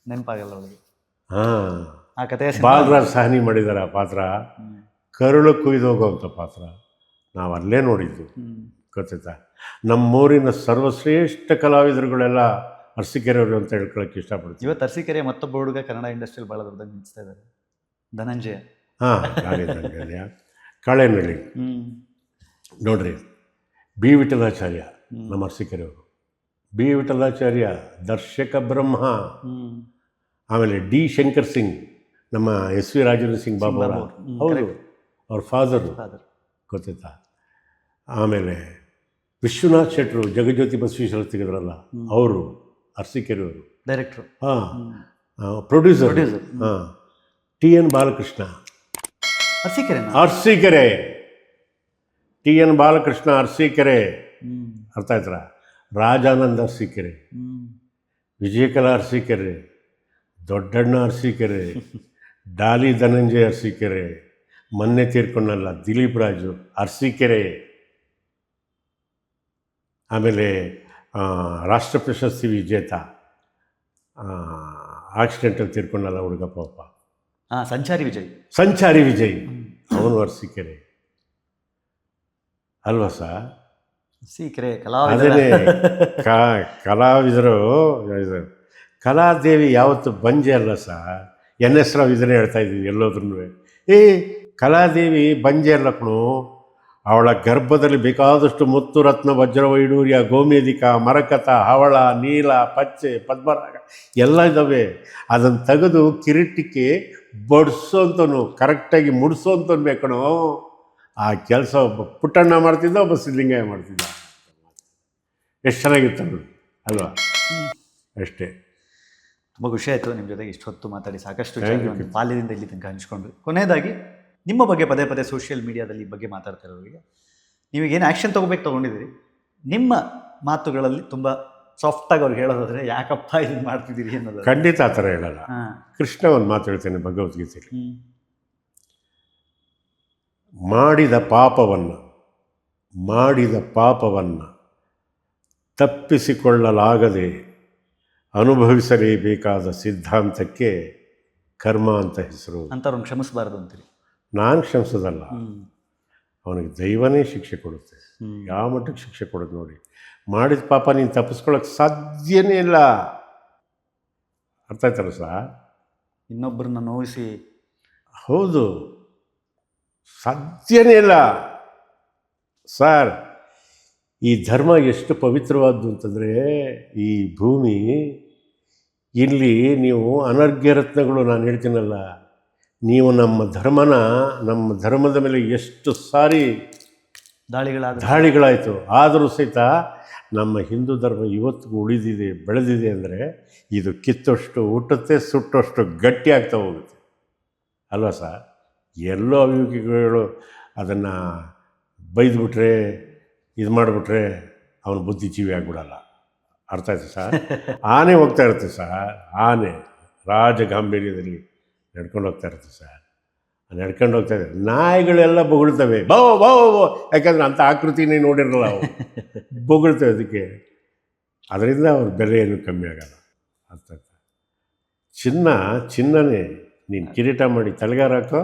ನೆನಪಾಗಲ್ಲ ಅವಳಿಗೆ. ಹಾಂ, ಆ ಕಥೆಯ ಬಾಲರಾಜ್ ಸಾಹನಿ ಮಾಡಿದ್ದಾರೆ ಆ ಪಾತ್ರ. ಕರುಳು ಕುಯ್ದೋಗೋವಂಥ ಪಾತ್ರ ನಾವು ಅಲ್ಲೇ ನೋಡಿದ್ದು, ಗೊತ್ತಾಯ್ತಾ? ನಮ್ಮೂರಿನ ಸರ್ವಶ್ರೇಷ್ಠ ಕಲಾವಿದರುಗಳೆಲ್ಲ ಅರಸೀಕೆರೆಯವರು ಅಂತ ಹೇಳ್ಕೊಳಕ್ಕೆ ಇಷ್ಟಪಡ್ತೀವಿ. ಇವತ್ತು ಅರಸೀಕೆರೆ ಮತ್ತೊಬ್ಬ ಹುಡುಗ ಕನ್ನಡ ಇಂಡಸ್ಟ್ರಿಯಲ್ಲಿ ಭಾಳ ದೊಡ್ಡದಾಗಿ ನಿಲ್ಲಿಸ್ತಾ ಇದ್ದಾರೆ, ಧನಂಜಯ. ಹಾಂ, ಕಾಳೆನಳ್ಳಿ ನೋಡ್ರಿ. ಬಿ ವಿಠಲಾಚಾರ್ಯ ನಮ್ಮ ಅರಸೀಕೆರೆಯವರು. ಬಿ ವಿಠಲಾಚಾರ್ಯ ದರ್ಶಕ ಬ್ರಹ್ಮ. ಆಮೇಲೆ ಡಿ ಶಂಕರ್ ಸಿಂಗ್, ನಮ್ಮ ಎಸ್ ವಿ ರಾಜೇಂದ್ರ ಸಿಂಗ್ ಬಾಬು ಅವರ, ಹೌದು, ಅವ್ರ ಫಾದರು, ಗೊತ್ತಾಯ್ತಾ? ಆಮೇಲೆ ವಿಶ್ವನಾಥ್ ಶೆಟ್ಟರು, ಜಗಜ್ಯೋತಿ ಬಸವೇಶ್ವರ ತೆಗೆದ್ರಲ್ಲ, ಅವರು ಅರಸೀಕೆರೆಯವರು, ಡೈರೆಕ್ಟ್ರು. ಹಾಂ, ಪ್ರೊಡ್ಯೂಸರ್. ಹಾಂ, T N Balakrishna, Arasikere. T N Balakrishna Arasikere, ಅರ್ಥ ಆಯ್ತರ? ರಾಜಾನಂದ ಅರಸೀಕೆರೆ, ವಿಜಯಕಲಾ ಅರಸೀಕೆರೆ, ದೊಡ್ಡಣ್ಣ ಅರಸೀಕೆರೆ, ಡಾಲಿ ಧನಂಜಯ ಅರಸೀಕೆರೆ, ಮೊನ್ನೆ ತೀರ್ಕೊಂಡಲ್ಲ ದಿಲೀಪ್ ರಾಜು ಅರಸೀಕೆರೆ. ಆಮೇಲೆ ರಾಷ್ಟ್ರ ಪ್ರಶಸ್ತಿ ವಿಜೇತ, ಆಕ್ಸಿಡೆಂಟಲ್ಲಿ ತೀರ್ಕೊಂಡಲ್ಲ ಹುಡುಗ ಪಾಪ, ಸಂಚಾರಿ ವಿಜಯ್, ಅವನು ಅರಸೀಕೆರೆ ಅಲ್ವಾ ಸರ್? ಅರಸೀಕೆರೆ ಅದನ್ನೇ ಕಲಾವಿದರು. ಕಲಾದೇವಿ ಯಾವತ್ತು ಬಂಜೆ ಅಲ್ಲ ಸರ್. ಎನ್ ಎಸ್ ರಾವ್ ಇದನ್ನೇ ಹೇಳ್ತಾ ಇದ್ದೀವಿ ಎಲ್ಲೋದ್ರೂ. ಕಲಾದೇವಿ ಬಂಜೆ ಅಲ್ಲ ಕಣು. ಅವಳ ಗರ್ಭದಲ್ಲಿ ಬೇಕಾದಷ್ಟು ಮುತ್ತು ರತ್ನ ವಜ್ರ ವೈಡೂರ್ಯ ಗೋಮೇದಿಕ ಮರಕತ ಹವಳ ನೀಲ ಪಚ್ಚೆ ಪದ್ಮರಾಗ ಎಲ್ಲ ಇದ್ದಾವೆ. ಅದನ್ನು ತೆಗೆದು ಕಿರೀಟಕ್ಕೆ ಬಡಿಸೋಂಥನು, ಕರೆಕ್ಟಾಗಿ ಮುಡಿಸೋಂಥನು ಬೇಕಣೋ. ಆ ಕೆಲಸ ಒಬ್ಬ ಪುಟ್ಟಣ್ಣ ಮಾಡ್ತಿದ್ದ, ಒಬ್ಬ ಸಿದ್ಧಲಿಂಗಯ್ಯ ಮಾಡ್ತಿದ್ದ. ಎಷ್ಟು ಚೆನ್ನಾಗಿತ್ತು ನೋಡಿ ಅಲ್ವಾ? ಅಷ್ಟೇ. ತುಂಬ ಖುಷಿ ಆಯಿತು ನಿಮ್ಮ ಜೊತೆಗೆ ಇಷ್ಟು ಹೊತ್ತು ಮಾತಾಡಿ. ಸಾಕಷ್ಟು ಬಾಲ್ಯದಿಂದ ಇಲ್ಲಿ ತನಕ ಹಂಚ್ಕೊಂಡ್ರಿ. ಕೊನೆಯದಾಗಿ ನಿಮ್ಮ ಬಗ್ಗೆ ಪದೇ ಪದೇ ಸೋಷಿಯಲ್ ಮೀಡಿಯಾದಲ್ಲಿ ಈ ಬಗ್ಗೆ ಮಾತಾಡ್ತಾ ಇರೋರಿಗೆ ನೀವೀಗೇನು ಆ್ಯಕ್ಷನ್ ತೊಗೋಬೇಕು ತೊಗೊಂಡಿದ್ದೀರಿ, ನಿಮ್ಮ ಮಾತುಗಳಲ್ಲಿ ತುಂಬ ಸಾಫ್ಟಾಗಿ ಅವ್ರಿಗೆ ಹೇಳೋದಾದರೆ ಯಾಕಪ್ಪ ಇದನ್ನು ಮಾಡ್ತಿದ್ದೀರಿ ಅನ್ನೋದು? ಖಂಡಿತ ಆ ಥರ ಹೇಳಲ್ಲ. ಕೃಷ್ಣ ಒಂದು ಮಾತು ಹೇಳ್ತೇನೆ ಭಗವದ್ಗೀತೆಯಲ್ಲಿ, ಮಾಡಿದ ಪಾಪವನ್ನು ತಪ್ಪಿಸಿಕೊಳ್ಳಲಾಗದೆ ಅನುಭವಿಸಲೇಬೇಕಾದ ಸಿದ್ಧಾಂತಕ್ಕೆ ಕರ್ಮ ಅಂತ ಹೆಸರು. ಅಂಥವ್ರನ್ನ ಕ್ಷಮಿಸಬಾರ್ದು ಅಂತೀರಿ? ನಾನು ಕ್ಷಮಿಸೋದಲ್ಲ, ಅವನಿಗೆ ದೈವನೇ ಶಿಕ್ಷೆ ಕೊಡುತ್ತೆ. ಯಾವ ಮಟ್ಟಕ್ಕೆ ಶಿಕ್ಷೆ ಕೊಡೋದು ನೋಡಿ. ಮಾಡಿದ ಪಾಪ ನೀನು ತಪ್ಪಿಸ್ಕೊಳ್ಳೋಕೆ ಸಾಧ್ಯನೇ ಇಲ್ಲ. ಅರ್ಥ ಆಯ್ತಲ್ಲ ಸರ್? ಇನ್ನೊಬ್ಬರನ್ನ ನೋಯಿಸಿ, ಹೌದು, ಸಾಧ್ಯನೇ ಇಲ್ಲ ಸರ್. ಈ ಧರ್ಮ ಎಷ್ಟು ಪವಿತ್ರವಾದ್ದು ಅಂತಂದರೆ, ಈ ಭೂಮಿ ಇಲ್ಲಿ ನೀವು ಅನರ್ಘ್ಯ ರತ್ನಗಳು, ನಾನು ಹೇಳ್ತೀನಲ್ಲ, ನೀವು ನಮ್ಮ ಧರ್ಮದ ಮೇಲೆ ಎಷ್ಟು ಸಾರಿ ದಾಳಿಗಳಾಯಿತು. ಆದರೂ ಸಹಿತ ನಮ್ಮ ಹಿಂದೂ ಧರ್ಮ ಇವತ್ತಿಗೂ ಉಳಿದಿದೆ, ಬೆಳೆದಿದೆ ಅಂದರೆ ಇದು ಕಿತ್ತಷ್ಟು ಹುಟ್ಟುತ್ತೆ, ಸುಟ್ಟಷ್ಟು ಗಟ್ಟಿ ಆಗ್ತಾ ಹೋಗುತ್ತೆ ಅಲ್ವಾ ಸರ್? ಎಲ್ಲೋ ಅವಿವೇಕಿಗಳು ಅದನ್ನು ಬೈದ್ಬಿಟ್ರೆ, ಇದು ಮಾಡಿಬಿಟ್ರೆ ಅವನು ಬುದ್ಧಿಜೀವಿ ಆಗಿಬಿಡಲ್ಲ. ಅರ್ಥ ಆಯ್ತು ಸರ್? ಆನೆ ಹೋಗ್ತಾ ಇರುತ್ತೆ ಸರ್, ಆನೆ ರಾಜಗಾಂಭೀರ್ಯದಲ್ಲಿ ನಡ್ಕೊಂಡು ಹೋಗ್ತಾ ಇರುತ್ತೆ ಸರ್. ನಡ್ಕೊಂಡು ಹೋಗ್ತಾ ಇದೆ, ನಾಯಿಗಳೆಲ್ಲ ಬೊಗಳ್ತವೆ, ಬಾವೋ ಬಾವೋ, ಯಾಕಂದ್ರೆ ಅಂಥ ಆಕೃತಿನೇ ನೋಡಿರಲ್ಲ ಅವು, ಬೊಗಳ್ತವೆ. ಅದಕ್ಕೆ ಅದರಿಂದ ಅವ್ರ ಬೆಲೆ ಏನೂ ಕಮ್ಮಿ ಆಗಲ್ಲ. ಅರ್ಥ ಆಯ್ತಾ? ಚಿನ್ನನೇ. ನೀನು ಕಿರೀಟ ಮಾಡಿ ತಲೆಗಾರ ಹಾಕೋ,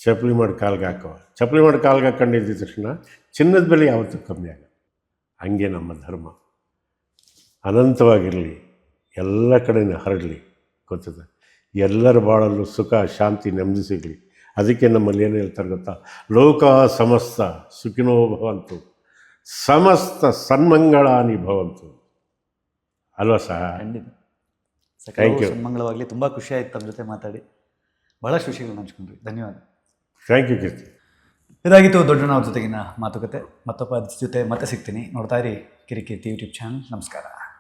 ಚಪ್ಪಲಿ ಮಾಡಿ ಕಾಲ್ಗೆ ಹಾಕೋ. ಚಪ್ಪಲಿ ಮಾಡಿ ಕಾಲ್ಗೆ ಹಾಕೊಂಡಿದ್ದ ತಕ್ಷಣ ಚಿನ್ನದ ಬೆಲೆ ಯಾವತ್ತೂ ಕಮ್ಮಿ ಆಗಲ್ಲ. ಹಂಗೆ ನಮ್ಮ ಧರ್ಮ ಅನಂತವಾಗಿರಲಿ, ಎಲ್ಲ ಕಡೆಯೂ ಹರಡಲಿ, ಗೊತ್ತದೆ? ಎಲ್ಲರ ಬಾಳಲ್ಲೂ ಸುಖ ಶಾಂತಿ ನೆಮ್ಮದಿ ಸಿಗಲಿ. ಅದಕ್ಕೆ ನಮ್ಮಲ್ಲಿ ಏನು ಹೇಳ್ತಾರೆ ಗೊತ್ತಾ? ಲೋಕ ಸಮಸ್ತ ಸುಖಿನೋ ಭವಂತು, ಸಮಸ್ತ ಸನ್ಮಂಗಳಾನಿ ಭವಂತು ಅಲ್ವಾ ಸರ್? Thank you. ಸನ್ಮಂಗಳವಾಗಲಿ. ತುಂಬ ಖುಷಿ ಆಯ್ತು ತಮ್ಮ ಜೊತೆ ಮಾತಾಡಿ. ಭಾಳಷ್ಟು ವಿಷಯಗಳನ್ನ ಹಂಚ್ಕೊಂಡ್ರಿ. ಧನ್ಯವಾದ. ಥ್ಯಾಂಕ್ ಯು ಕೀರ್ತಿ. ಇದಾಗಿತ್ತು ದೊಡ್ಡಣ್ಣವ್ರ ಜೊತೆಗಿನ ಮಾತುಕತೆ. ಮತ್ತೊಬ್ಬ ಜೊತೆ ಮತ್ತೆ ಸಿಗ್ತೀನಿ. ನೋಡ್ತಾ ಇರಿ ಕಿರಿಕೀರ್ತಿ ಯೂಟ್ಯೂಬ್ ಚಾನಲ್. ನಮಸ್ಕಾರ.